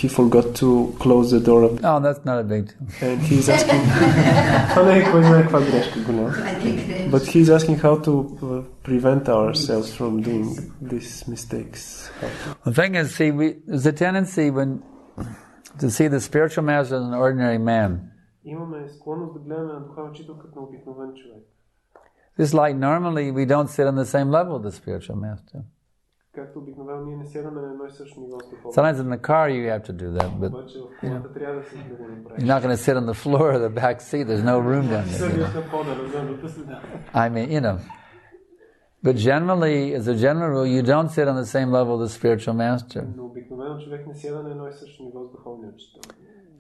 S3: he forgot to close the door of
S2: Oh, that's not a big deal.
S3: And he's asking but he's asking how to prevent ourselves from doing these mistakes.
S2: The thing is, there's a tendency to see the spiritual master as an ordinary man.
S3: Имаме склонност да гледаме на духовен учител като на обикновен човек.
S2: Just like normally we don't sit on the same level with the spiritual master.
S3: както обикновено ние не сядаме на едно и също ниво с духовно.
S2: Sometimes in the car you have to do that, but
S3: Обаче в колата трябва да се го направи.
S2: you're not going to sit on the floor or the back seat. There's no room down there.
S3: Седиш на пода, разгънато си, да.
S2: I mean, you know. But generally, as a general rule, you don't sit on the same level as the spiritual master.
S3: Но обикновено човек не сяда на едно и също ниво с духовния учител.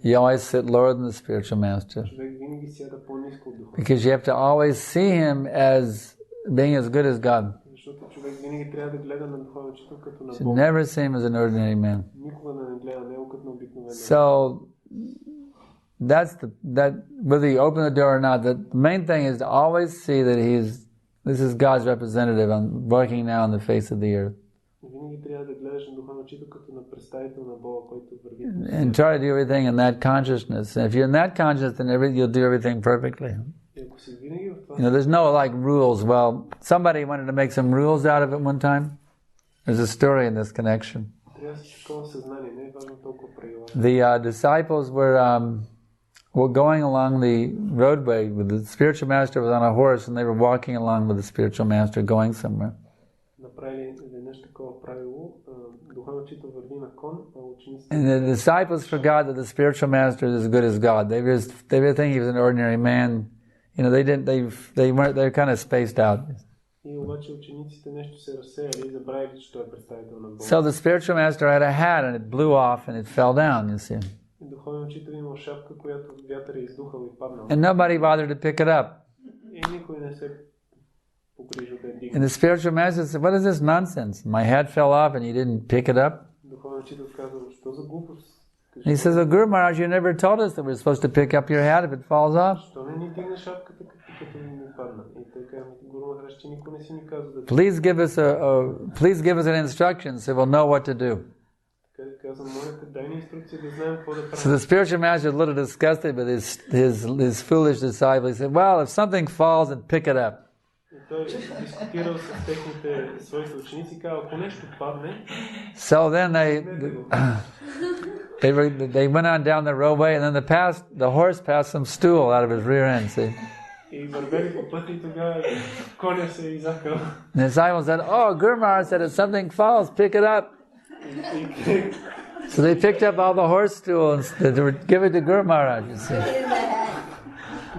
S2: You always sit lower than the spiritual master.
S3: Човек винаги сяда по-ниско от духовния.
S2: Because you have to always see him as being as good as God.
S3: Защото човек винаги трябва да гледа на духовния учител като на
S2: You should
S3: Бог.
S2: never see him as an ordinary man.
S3: Никога да не гледа него като на обикновен.
S2: So that whether you open the door or not, the main thing is to always see that this is God's representative working now on the face of the earth.
S3: Винаги трябва да гледаш на духовния учител като на представител на Бога, който върви.
S2: And try to do everything in that consciousness. And if you're in that consciousness, then you'll do everything perfectly.
S3: И ако си винаги в това.
S2: You know, there's no like rules. Well, somebody wanted to make some rules out of it one time. There's a story in this connection.
S3: Трябва да си такова съзнание, не е важно толкова правила.
S2: The disciples were going along the roadway with the spiritual master was on a horse, and they were walking along with the spiritual master going somewhere.
S3: Направили веднъж такова правило, духовният учител върви на кон, а учениците.
S2: And the disciples forgot that the spiritual master is as good as God. They were thinking he was an ordinary man. You know, they were kind of spaced out.
S3: И обаче учениците нещо се разсеяли и забравили, че той е представител на Бога.
S2: So the spiritual master had a hat, and it blew off, and it fell down. You see.
S3: Духовният учител имал шапка, която вятър е издухал и паднал.
S2: And nobody bothered to pick it up.
S3: И никой не се погрижил да я
S2: And
S3: дигне.
S2: the spiritual master said, "What is this nonsense? My hat fell off, and you didn't pick it up."
S3: Духовният учител казал, що за глупост?
S2: And he says, "Oh, Guru Maharaj, you never told us that we're supposed to pick up your hat if it falls off."
S3: Що не ни дигна шапката, като ни падна? И той каза, Гуру Махарадж, че никой не си ни казва да...
S2: Please give us an instruction so we'll know what to do.
S3: Казвам, моля те, дай ни инструкция да знаем какво да правим.
S2: So the spiritual master is a little disgusted with his foolish disciple. He said, "Well, if something falls, then pick it up."
S3: И той дискутирал с техните свои съученици и казал, ако нещо падне...
S2: So then they went on down the roadway, and then the horse passed some stool out of his rear end. See?
S3: И вървели по пътя и тогава коня се изахал.
S2: The disciple said, "Oh, Guru Maharaj said if something falls, pick it up." So they picked up all the horse stool and they were give it to Guru Maharaj. You see.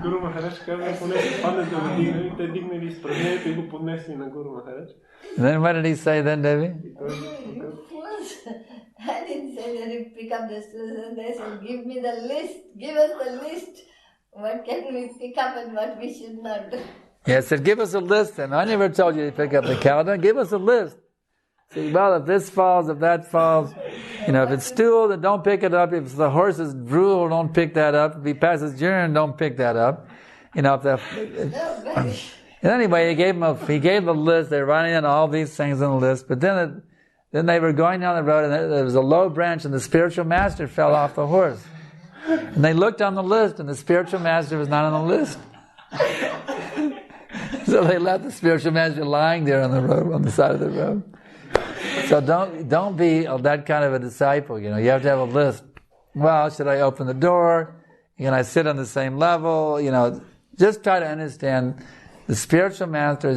S3: Гуру Махарадж каза, ако нещо падне да го дигне, и те дигнали изпълнението и го поднесли на Гуру Махарадж.
S2: And then what did he say then, Devi?
S6: I didn't say that you pick up the stools, and they said, "Give me the list. Give us the list. What can we pick up and what we should not do."
S2: Yeah, I said, "Give us a list." And I never told you to pick up the calendar. Give us a list. See, well, if this falls, if that falls, you know, if it's stool, then don't pick it up. If the horse's drool, don't pick that up. If he passes urine, don't pick that up. You know, if the... And anyway, he gave the list. They were writing down all these things on the list. But then they were going down the road, and there was a low branch, and the spiritual master fell off the horse. And they looked on the list, and the spiritual master was not on the list. So they left the spiritual master lying there on the road, on the side of the road. So don't be that kind of a disciple. You know, you have to have a list. Well, should I open the door? Can I sit on the same level? You know, just try to understand the spiritual master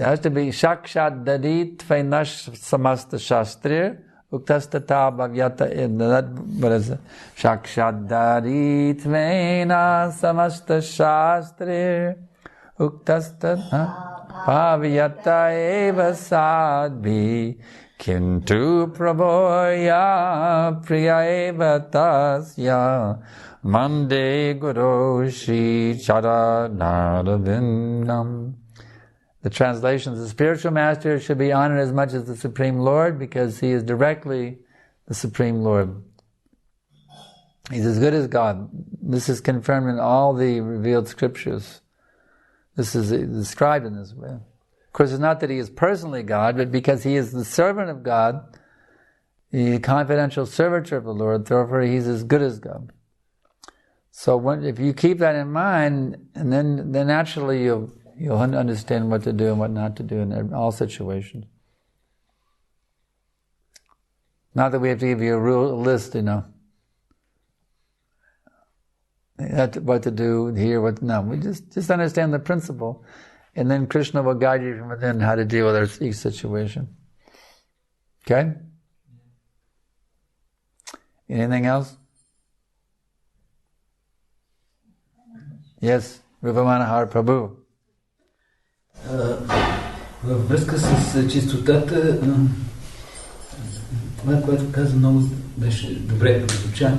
S2: has to be shakshat dadit vainash samasta shastrir uktastata bhavyata what is it? Shakshat dadit vainash samasta shastrir uktastata bhavyata eva sadbhi kintu prabhoya priya eva tasya mande guru shri charanarvindam. The translations, the spiritual master should be honored as much as the Supreme Lord because he is directly the Supreme Lord. He's as good as God. This is confirmed in all the revealed scriptures. This is described in this way. Of course, it's not that he is personally God, but because he is the servant of God, the confidential servitor of the Lord, therefore he's as good as God. So if you keep that in mind, and then naturally you'll understand what to do and what not to do in all situations. Not that we have to give you a list, you know. What to do here, no. We just understand the principle. And then Krishna will guide you from within how to deal with each situation. Okay? Anything else? Yes, Rupamanahar Prabhu.
S8: Във връзка с чистотата, това, което каза, много беше добре, прозвуча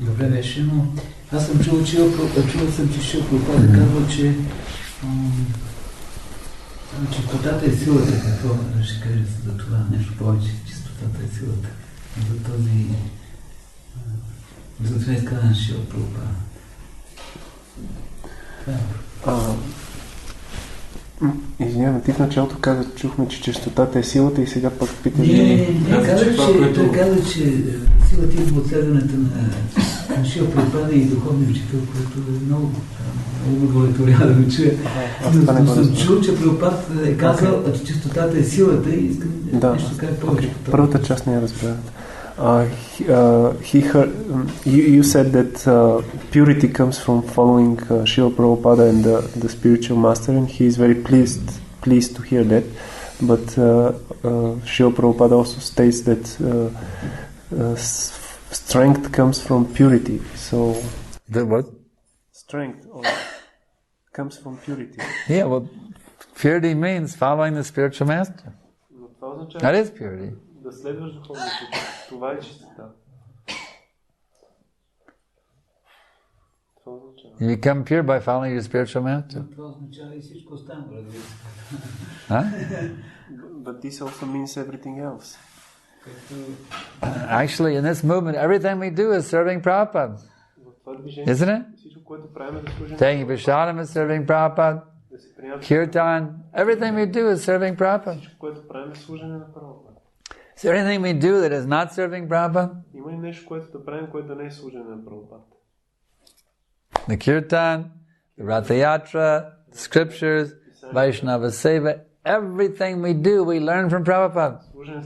S8: и добре беше, но аз съм чул, че Шрила Прабхупада казва, че чистотата е силата. Какво ще кажа за това нещо повече? Чистотата е силата. За това изказа на Шрила Прабхупада.
S3: Извинявам, ти в началото чухме, че честотата е силата и сега пък питаш...
S8: Той каза, че силата идва от следването на Шрила Прабхупада и духовния учител, което е много удовлетворява да го чуя. Но съм чул, че Прабхупада е казал, че честотата е силата и искам нещо да кажа повече.
S3: Първата част не я разбрах. You said that purity comes from following Srila Prabhupada and the spiritual master, and he is very pleased to hear that. But Srila Prabhupada also states that strength comes from purity. So
S2: The what?
S3: Strength comes from purity.
S2: Yeah, well, purity means following the spiritual master. That is purity.
S3: Да следваш духовния учител. Това е чистота. Това означава.
S2: You become pure by following your spiritual master.
S8: Това означава и всичко останало, разбира се.
S3: But this also means everything else.
S2: Actually, in this movement, everything we do is serving Prabhupada. Isn't it? Taking Prashadam is serving Prabhupada. Kirtan, everything we do is serving Prabhupada. Is there anything we do that is not serving Prabhupada? The Kirtan, the Ratha Yatra, the scriptures, Vaishnava Seva, everything we do, we learn from Prabhupada.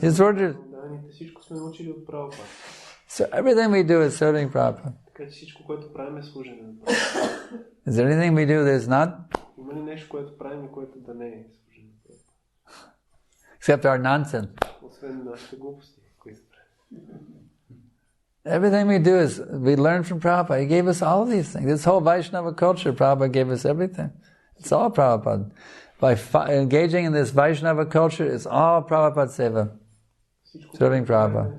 S2: His orders. So everything we do is serving Prabhupada. Is there anything we do that is not? Except our nonsense. Everything we do is, we learn from Prabhupada. He gave us all of these things. This whole Vaishnava culture, Prabhupada gave us everything. It's all Prabhupada. By engaging in this Vaishnava culture, it's all Prabhupada Seva. Serving Prabhupada.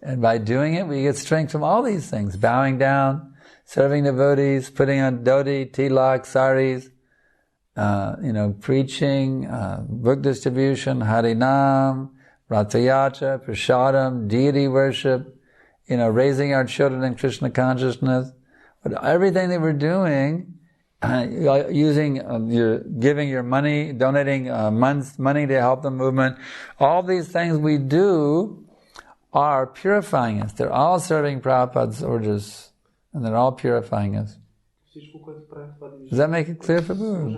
S2: And by doing it, we get strength from all these things. Bowing down, serving devotees, putting on dhoti, tilak, saris, preaching, book distribution, Harinam, Ratayatra, Prashadam, deity worship, raising our children in Krishna consciousness. But everything that we're doing, giving your money, donating money to help the movement, all these things we do are purifying us. They're all serving Prabhupada's orders, and they're all purifying us. Does that make it clear for you?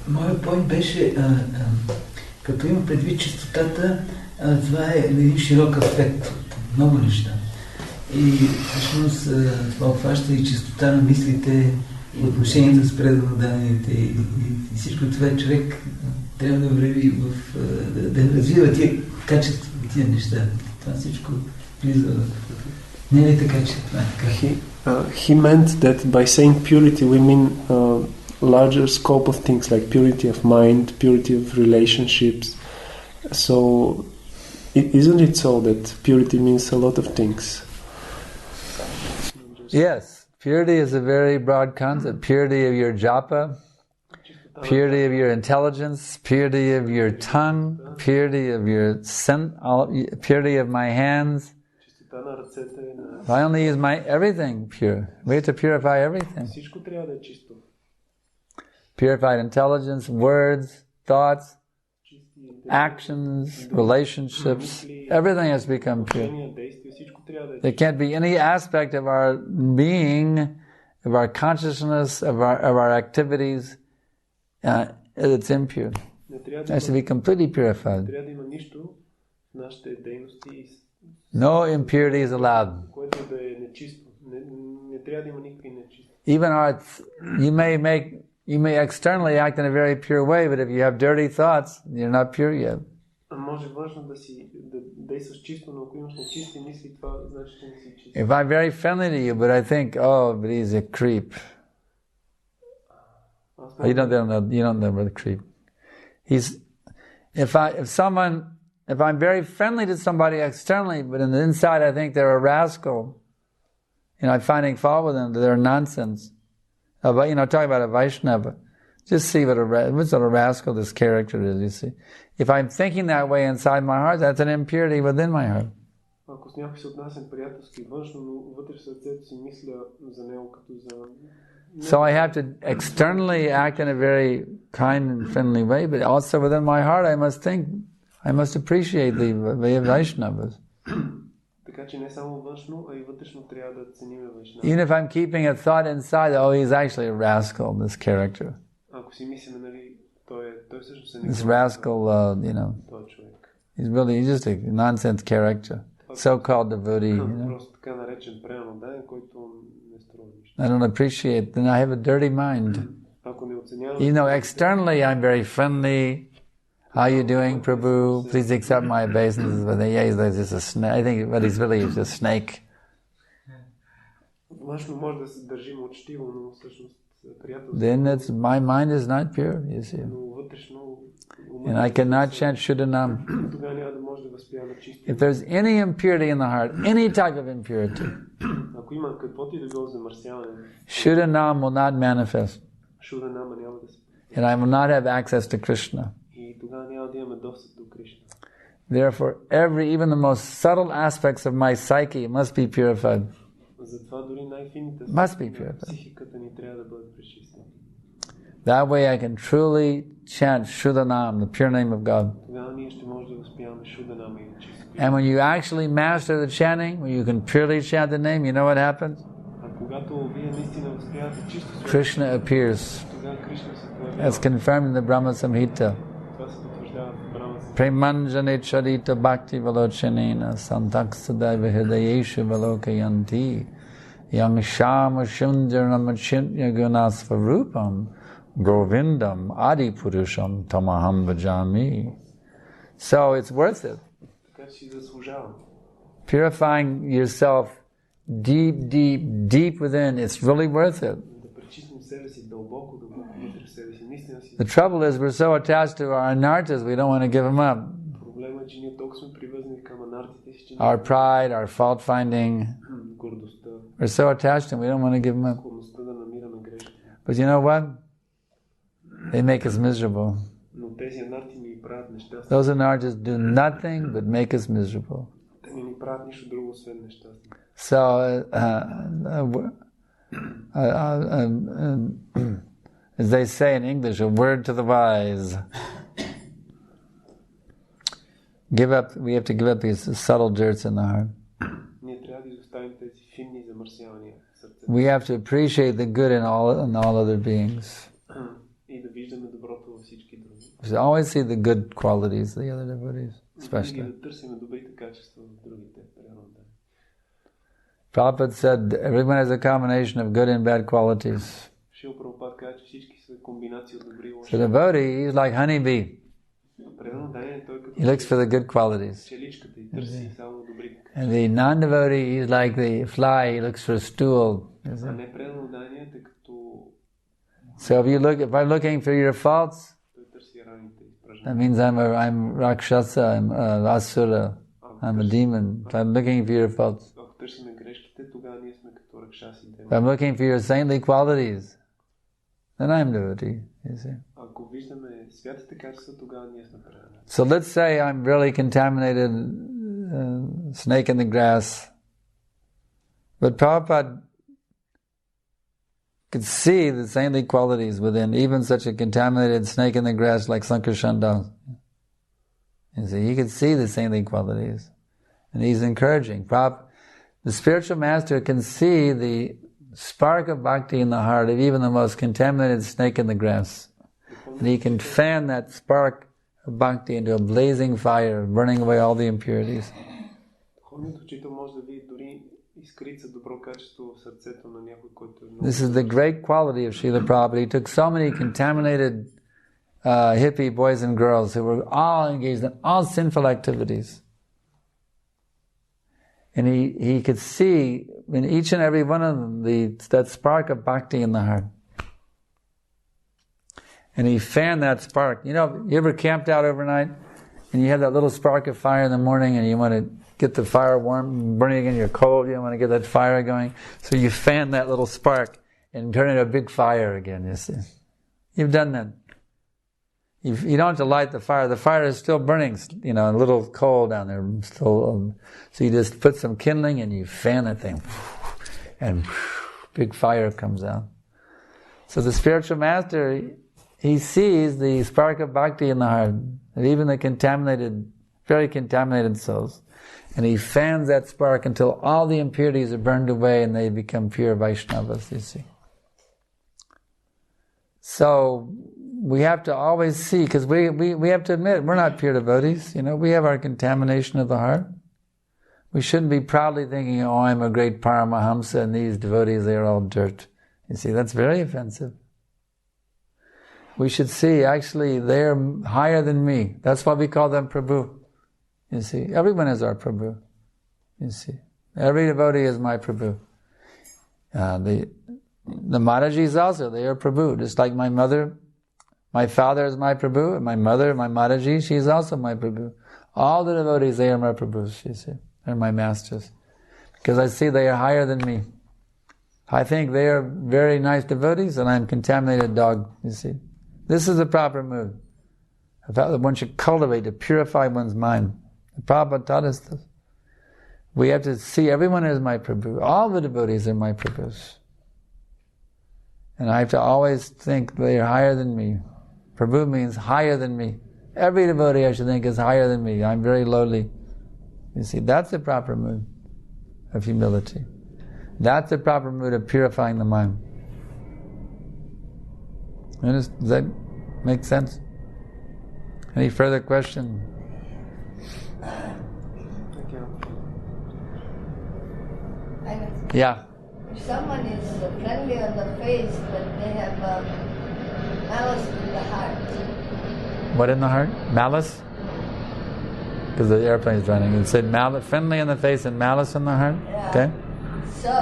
S8: Моят point беше, като има предвид чистотата, това е един широк аспект от много неща. И всъщност това обхваща и чистота на мислите, отношението с преданните и всичко това човек трябва да върви да развива тия качества, тия неща. Това всичко влиза в... Не е така, че това е така.
S3: He meant that by saying purity we mean larger scope of things like purity of mind, purity of relationships. So isn't it so that purity means a lot of things?
S2: Yes, purity is a very broad concept. Purity of your japa, purity of your intelligence, purity of your tongue, purity of your purity of my hands. If I only use everything pure. We have to purify everything. Purified intelligence, words, thoughts, actions, relationships, everything has to become pure. There can't be any aspect of our being, of our consciousness, of our activities that's impure. It has to be completely purified. No impurity is allowed. even you may externally act in a very pure way, but if you have dirty thoughts, you're not pure yet.
S3: Може външно да действаш чисто, но ако имаш нечисти мисли, това значи, че не си чист.
S2: If I'm very friendly to you, but I think, oh, but he's a creep. You don't know the creep. If I'm very friendly to somebody externally, but in the inside I think they're a rascal, I'm finding fault with them, they're nonsense. Talking about a Vaishnava, just see what a rascal this character is, you see. If I'm thinking that way inside my heart, that's an impurity within my heart.
S3: Ако с някой се отнасям приятелски външно, но вътре в сърцето си мисля за него като за...
S2: So I have to externally act in a very kind and friendly way, but also within my heart I must appreciate the way of Vaishnavas.
S3: Така че не само външно, а и вътрешно трябва да ценим Вайшнава.
S2: Even if I'm keeping a thought inside, oh, he's actually a rascal, this character.
S3: Ако си мислим, нали, той всъщност е
S2: this rascal,
S3: той човек.
S2: He's just a nonsense character, so-called devotee.
S3: Просто така наречен преданен, който не струва нищо.
S2: I don't appreciate, then I have a dirty mind.
S3: Ако не оценявам...
S2: Externally I'm very friendly. How are you doing, Prabhu? Please accept my obeisances. But he's just a snake. I think what he's really is a snake. Then my mind is not pure, you see. And I cannot chant Shuddhanam. If there's any impurity in the heart, any type of impurity, Shuddhanam will not manifest. And I will not have access to Krishna. Therefore, even the most subtle aspects of my psyche must be purified. Must be purified. That way I can truly chant Shuddhanam, the pure name of God. And when you actually master the chanting, when you can purely chant the name, you know what happens? Krishna appears, as confirmed in the Brahma Samhita. Premanjane charita bhakti valochanena santaksadaiva hridayeshu valokayanti yang shama shundaramachintya gunasvarupam govindam adipurusham tamaham bhajami. So it's worth it. Purifying yourself deep within, it's really worth it. The trouble is we're so attached to our anarthas, we don't want to give them up. Our pride, our fault finding, we're so attached to them, we don't want to give them up. But you know what? They make us miserable. Those anarthas do nothing but make us miserable. So, as they say in English, a word to the wise. We have to give up these subtle dirts in the heart. We have to appreciate the good in all other beings. We should always see the good qualities of the other devotees, especially. Prabhupada said everyone has a combination of good and bad qualities. So the devotee, he's like honeybee. He looks for the good qualities. And the non-devotee, he's like the fly, he looks for a stool. So if I'm looking for your faults, that means I'm Rakshasa, I'm Asura, I'm a demon. If I'm looking for your faults. If I'm looking for your saintly qualities, then I'm devotee, you see. So let's say I'm really contaminated, snake in the grass. But Prabhupada could see the saintly qualities within even such a contaminated snake in the grass like Sankarshan does. You see, he could see the saintly qualities. And he's encouraging. The spiritual master can see the spark of bhakti in the heart of even the most contaminated snake in the grass. And he can fan that spark of bhakti into a blazing fire, burning away all the impurities.
S3: изкрица добро качество в сърцето на някой, който е много...
S2: This is the great quality of Srila Prabhupada. He took so many contaminated hippie boys and girls who were all engaged in all sinful activities. And he could see in each and every one of them that spark of bhakti in the heart. And he fanned that spark. You know, you ever camped out overnight and you have that little spark of fire in the morning and you want to get the fire warm, burning again, you're cold, you want to get that fire going. So you fan that little spark and turn it into a big fire again, you see. You've done that. You don't have to light the fire. The fire is still burning, you know, a little coal down there. Still, so you just put some kindling and you fan that thing. And big fire comes out. So the spiritual master, he sees the spark of bhakti in the heart, and even the contaminated, very contaminated souls. And he fans that spark until all the impurities are burned away and they become pure Vaishnavas, you see. So we have to always see, because we have to admit, we're not pure devotees, you know, we have our contamination of the heart. We shouldn't be proudly thinking, oh, I'm a great Paramahamsa and these devotees, they're all dirt. You see, that's very offensive. We should see, actually, they're higher than me. That's why we call them Prabhu. You see, everyone is our Prabhu. You see, every devotee is my Prabhu. The Maharajis also, they are Prabhu. Just like my mother, my father is my Prabhu, and my mother, my Mataji, she is also my Prabhu. All the devotees, they are my Prabhus, you see. They're my masters. Because I see they are higher than me. I think they are very nice devotees, and I'm a contaminated dog, you see. This is the proper mood. That one should cultivate to purify one's mind. The Prabhupada taught us this. We have to see everyone as my Prabhu. All the devotees are my Prabhus. And I have to always think they are higher than me. Prabhu means higher than me. Every devotee I should think is higher than me. I'm very lowly. You see, that's the proper mood of humility. That's the proper mood of purifying the mind. Does that make sense? Any further question?
S3: Thank you.
S2: Yeah.
S6: If someone is friendly on the face, but they have malice in the heart.
S2: What in the heart? Malice? Because the airplane is running. It said friendly in the face and malice in the heart?
S6: Yeah.
S2: Okay.
S6: So,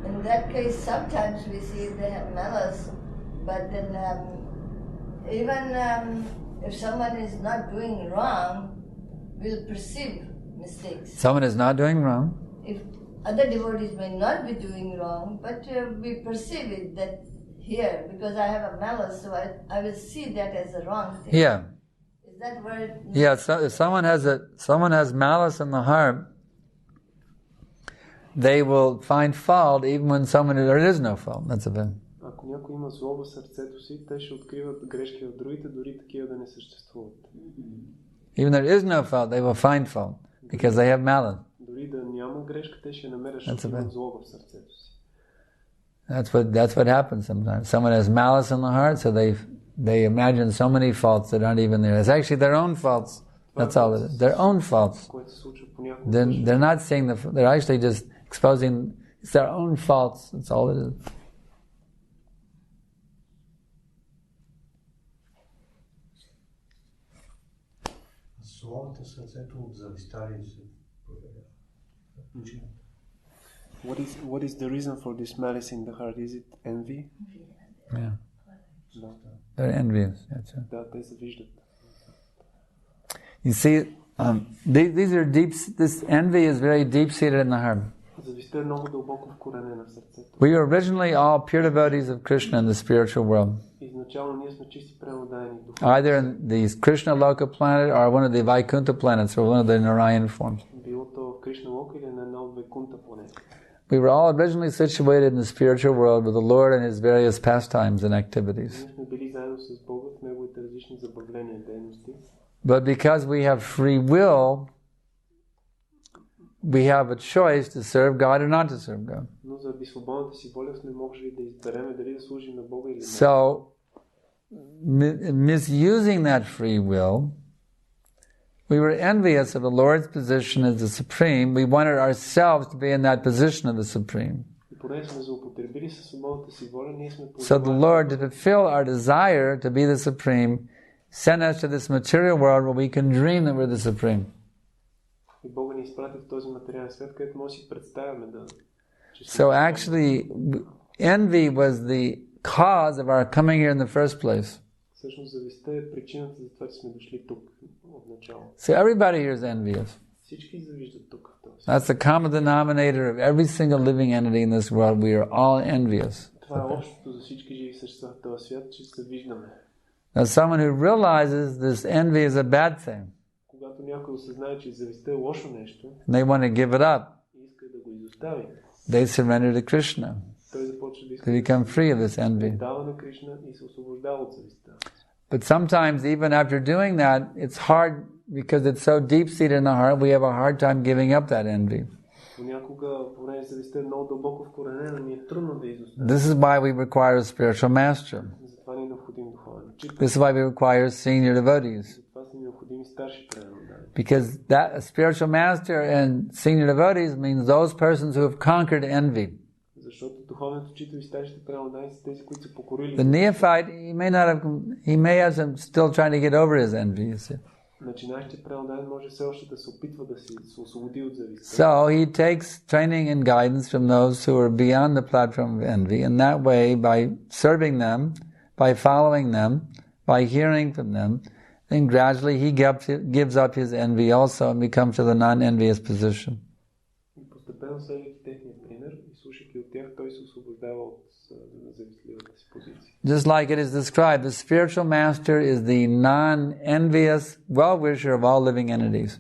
S6: in that case, sometimes we see they have malice, but then even if someone is not doing wrong, we'll perceive mistakes.
S2: Someone is not doing wrong.
S6: If other devotees may not be doing wrong, but we perceive it that here, because I have a malice, so I will see that as a wrong thing.
S2: Yeah.
S6: Is that where?
S2: Yeah. So if someone has malice in the heart, they will find fault even when there is no fault. That's a bit.
S3: Ако някой има злоба в сърцето си, те ще откриват грешки в другите, дори такива да не съществуват.
S2: Even there is no fault, they will find fault because they have malice.
S3: Дори да няма грешка, те ще намерят, защото имат злоба в сърцето си.
S2: That's what happens sometimes. Someone has malice in the heart, so they imagine so many faults that aren't even there. It's actually their own faults. That's all it is. Their own faults. They're not saying they're actually just exposing it's their own faults. That's all it is.
S9: Злобата в сърцето от завистта ли се проявява?
S3: What is the reason for this malice in the heart? Is it envy?
S2: Yeah. They're envious. That's it.
S3: Да, те се виждат.
S2: You see, these are deep. This envy is very deep-seated in the heart.
S3: Завистта е много дълбоко вкоренена в сърцето.
S2: We were originally all pure devotees of Krishna in the spiritual world.
S3: Изначално ние сме чисти преодаяни духовни.
S2: Either in the Krishna Loka planet or one of the Vaikuntha planets or one of the Narayan forms.
S3: Било то в Кришна Лока или на една от Вайкунта планети.
S2: We were all originally situated in the spiritual world with the Lord and His various pastimes and activities.
S3: Ние сме били заедно с Бога в неговите различни забавления и дейности.
S2: But because we have free will, we have a choice to serve God or not to serve God.
S3: Но заради свободната си воля сме можели да избереме дали да служим на Бога или не.
S2: So, misusing that free will we were envious of the Lord's position as the Supreme. We wanted ourselves to be in that position of the Supreme. So the Lord, to fulfill our desire to be the Supreme, sent us to this material world where we can dream that we're the Supreme. So actually, envy was the cause of our coming here in the first place. So everybody here is envious. That's the common denominator of every single living entity in this world. We are all envious. Now someone who realizes this envy is a bad thing, and they want to give it up, they surrender to Krishna. They become free of this envy. But sometimes even after doing that, it's hard because it's so deep-seated in the heart, we have a hard time giving up that envy. This is why we require a spiritual master. This is why we require senior devotees. Because that a spiritual master and senior devotees means those persons who have conquered envy. The neophyte, he may have some still trying to get over his envy, you see. So he takes training and guidance from those who are beyond the platform of envy, and that way, by serving them, by following them, by hearing from them, then gradually he gives up his envy also and becomes to the non-envious position. Just like it is described, the spiritual master is the non-envious well-wisher of all living entities.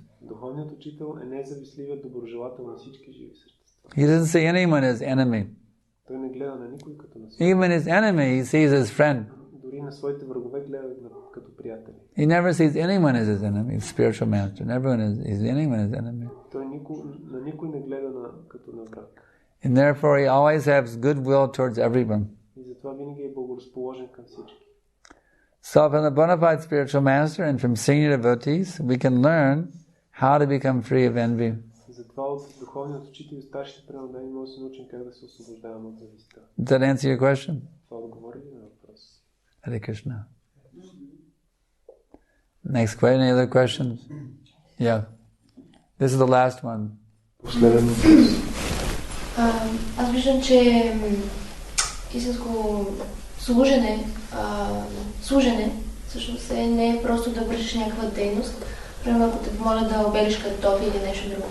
S2: He doesn't see anyone as enemy. Even his enemy he sees as friend. He never sees anyone as his enemy, spiritual master. Everyone is anyone as enemy. And therefore he always has goodwill towards everyone. So from the bona fide spiritual master and from senior devotees, we can learn how to become free of envy. Does that answer your question? Hare Krishna. Next question, any other questions? Yeah. This is the last one.
S7: Аз виждам, че истинско служене всъщност не е просто да вършиш някаква дейност. Примерно, ако те помоля да обелиш картофи или нещо друго.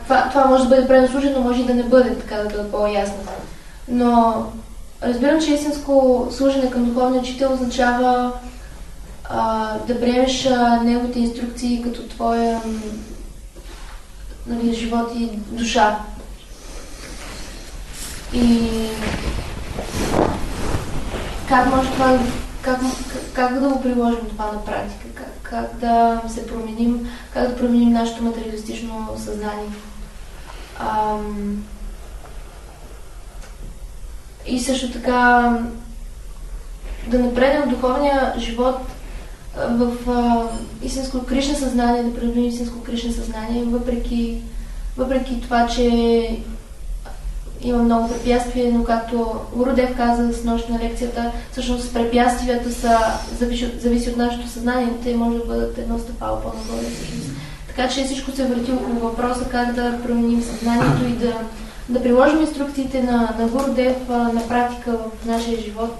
S7: Това може да бъде правилно служено, може и да не бъде, така да бъде по-ясно. Но разбирам, че истинско служене към духовния учител означава да приемеш неговите инструкции като твоя живот и душа. И как може това, как да го приложим това на практика, как да се променим, как да променим нашето материалистично съзнание. И също така да напреднем в духовния живот в истинско Кришна съзнание, да придобим истинско Кришна съзнание, въпреки това, че има много препятствия, но както Гурудев каза с нощ на лекцията, всъщност препятствията зависи от нашето съзнание, те може да бъдат едно стъпало по-нагоре. Така че всичко се върти около въпроса как да променим съзнанието и да приложим инструкциите на Гурудев на практика в нашия живот,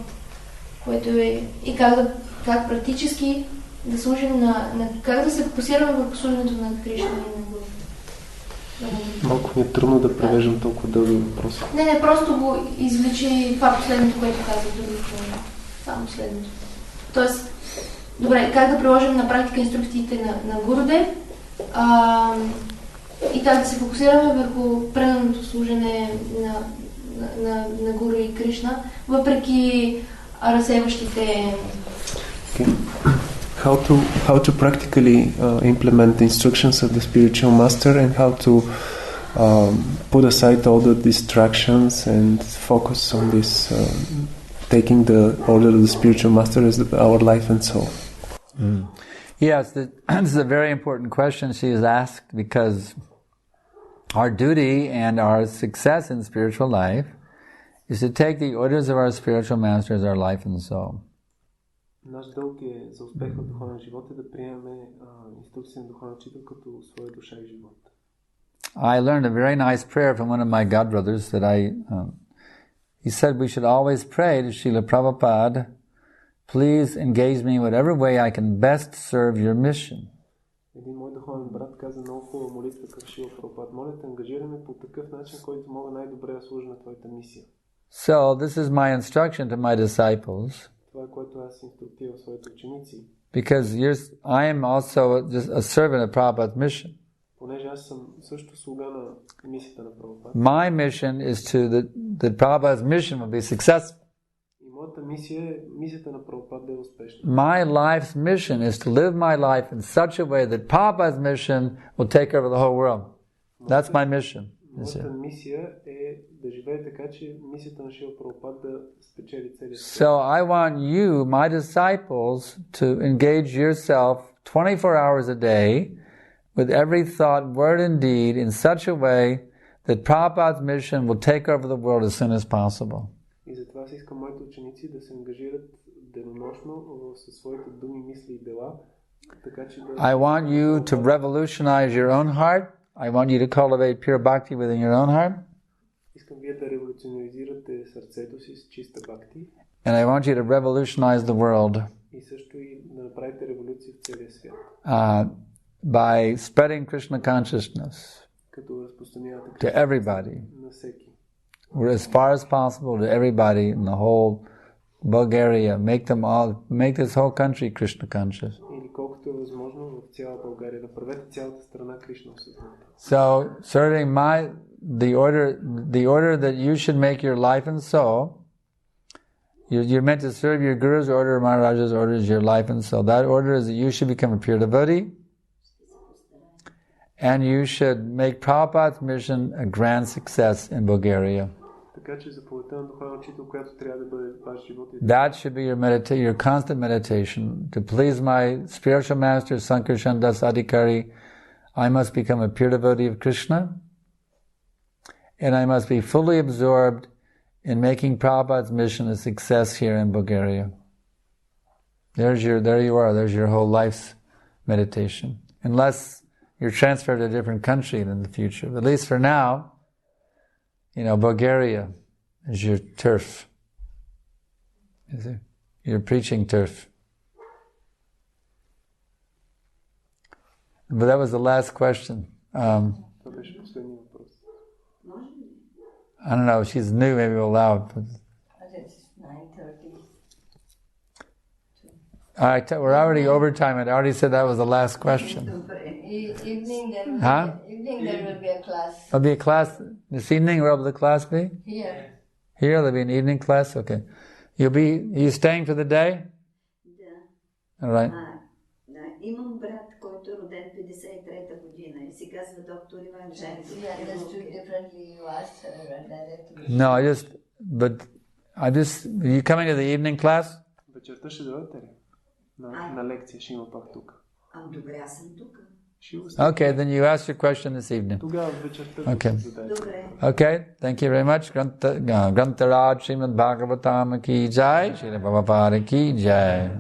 S7: което е и как практически да служим как да се фокусираме върху служенето на Кришна и на Гуру.
S3: Малко ми е трудно да превеждам толкова дълги въпроси. Не,
S7: просто го извлечи това последното, което казах другото. Само последното. Тоест, добре, как да приложим на практика инструкциите на Гурудев и как да се фокусираме върху преданото служене на Гуру и Кришна, въпреки разсейващите...
S3: How to practically implement the instructions of the spiritual master and how to put aside all the distractions and focus on this taking the order of the spiritual master as our life and soul.
S2: Yes, this is a very important question she has asked, because our duty and our success in spiritual life is to take the orders of our spiritual master as our life and soul.
S3: Наш дълг е за успех в духовен живот да приемем инструкция на духовен учител като своя душа и живот.
S2: I learned a very nice prayer from one of my godbrothers that he said we should always pray to Srila Prabhupada, please engage me in whatever way I can best serve your mission.
S3: Един мой духовен брат каза много хубава молитва към Шрила Прабхупада. Моля те, ангажирай ме по такъв начин, който мога най-добре да служа на твоята мисия.
S2: So this is my instruction to my disciples.
S3: Това е което аз инструктирам своите ученици.
S2: Because I am also just a servant of Prabhupada's mission.
S3: Понеже аз съм също слуга на мисията на Прабхупада.
S2: My mission is that Prabhupada's mission will be successful.
S3: И моята мисия е мисията на Прабхупада да е успешна.
S2: My life's mission is to live my life in such a way that Prabhupada's mission will take over the whole world. That's my mission.
S3: Моята мисия е да живее така, че мисията на Шрила Прабхупада да спечели целия свят.
S2: So I want you, my disciples, to engage yourself 24 hours a day with every thought, word and deed in such a way that Prabhupada's mission will take over the world as soon as possible.
S3: И затова аз искам моите ученици да се ангажират денонощно със своите думи, мисли и дела, така че да...
S2: I want you to revolutionize your own heart. I want you to cultivate pure bhakti within your own heart.
S3: Искам вие да революционизирате сърцето си с чиста бхакти.
S2: And I want you to revolutionize the world.
S3: И също и да направите революция в целия свят.
S2: By spreading Krishna consciousness
S3: Като разпространявате
S2: to everybody.
S3: На всеки.
S2: Or as far as possible to everybody in the whole Bulgaria. Make this whole country Krishna conscious.
S3: Или колкото е възможно в цяла България. Направете цялата страна Кришна осъзната.
S2: So, serving the order that you should make your life and soul, you're meant to serve your Guru's order, Maharaja's order is your life and soul. That order is that you should become a pure devotee, and you should make Prabhupada's mission a grand success in Bulgaria. That should be your constant meditation. To please my spiritual master, Sankarshan Das Adhikari, I must become a pure devotee of Krishna, and I must be fully absorbed in making Prabhupada's mission a success here in Bulgaria. There you are. There's your whole life's meditation. Unless you're transferred to a different country in the future. But at least for now, Bulgaria is your turf. Is it? Your preaching turf. But that was the last question. I don't know, she's new, maybe we'll allow it. But...
S6: It's 9:30.
S2: All right, we're already over time. I already said that was the last question.
S6: Evening there will be a class.
S2: There'll be a class this evening. Where will the class be?
S6: Here.
S2: Here, there'll be an evening class? Okay. Are you staying for the day?
S4: Yeah.
S2: All right.
S4: Имам брат, който е роден 53-та година и се казва доктор Иван Женски.
S2: Are you coming to the evening class?
S3: Вечерта ще дойдете ли? На лекция ще има пак тук.
S4: Добре, аз съм тук.
S2: Okay, then you ask your question this evening.
S3: Тогава вечерта.
S2: Okay, thank you very much. Grantaraj Srimad Bhagavatam ki jai, Srila Prabhupada ki jai.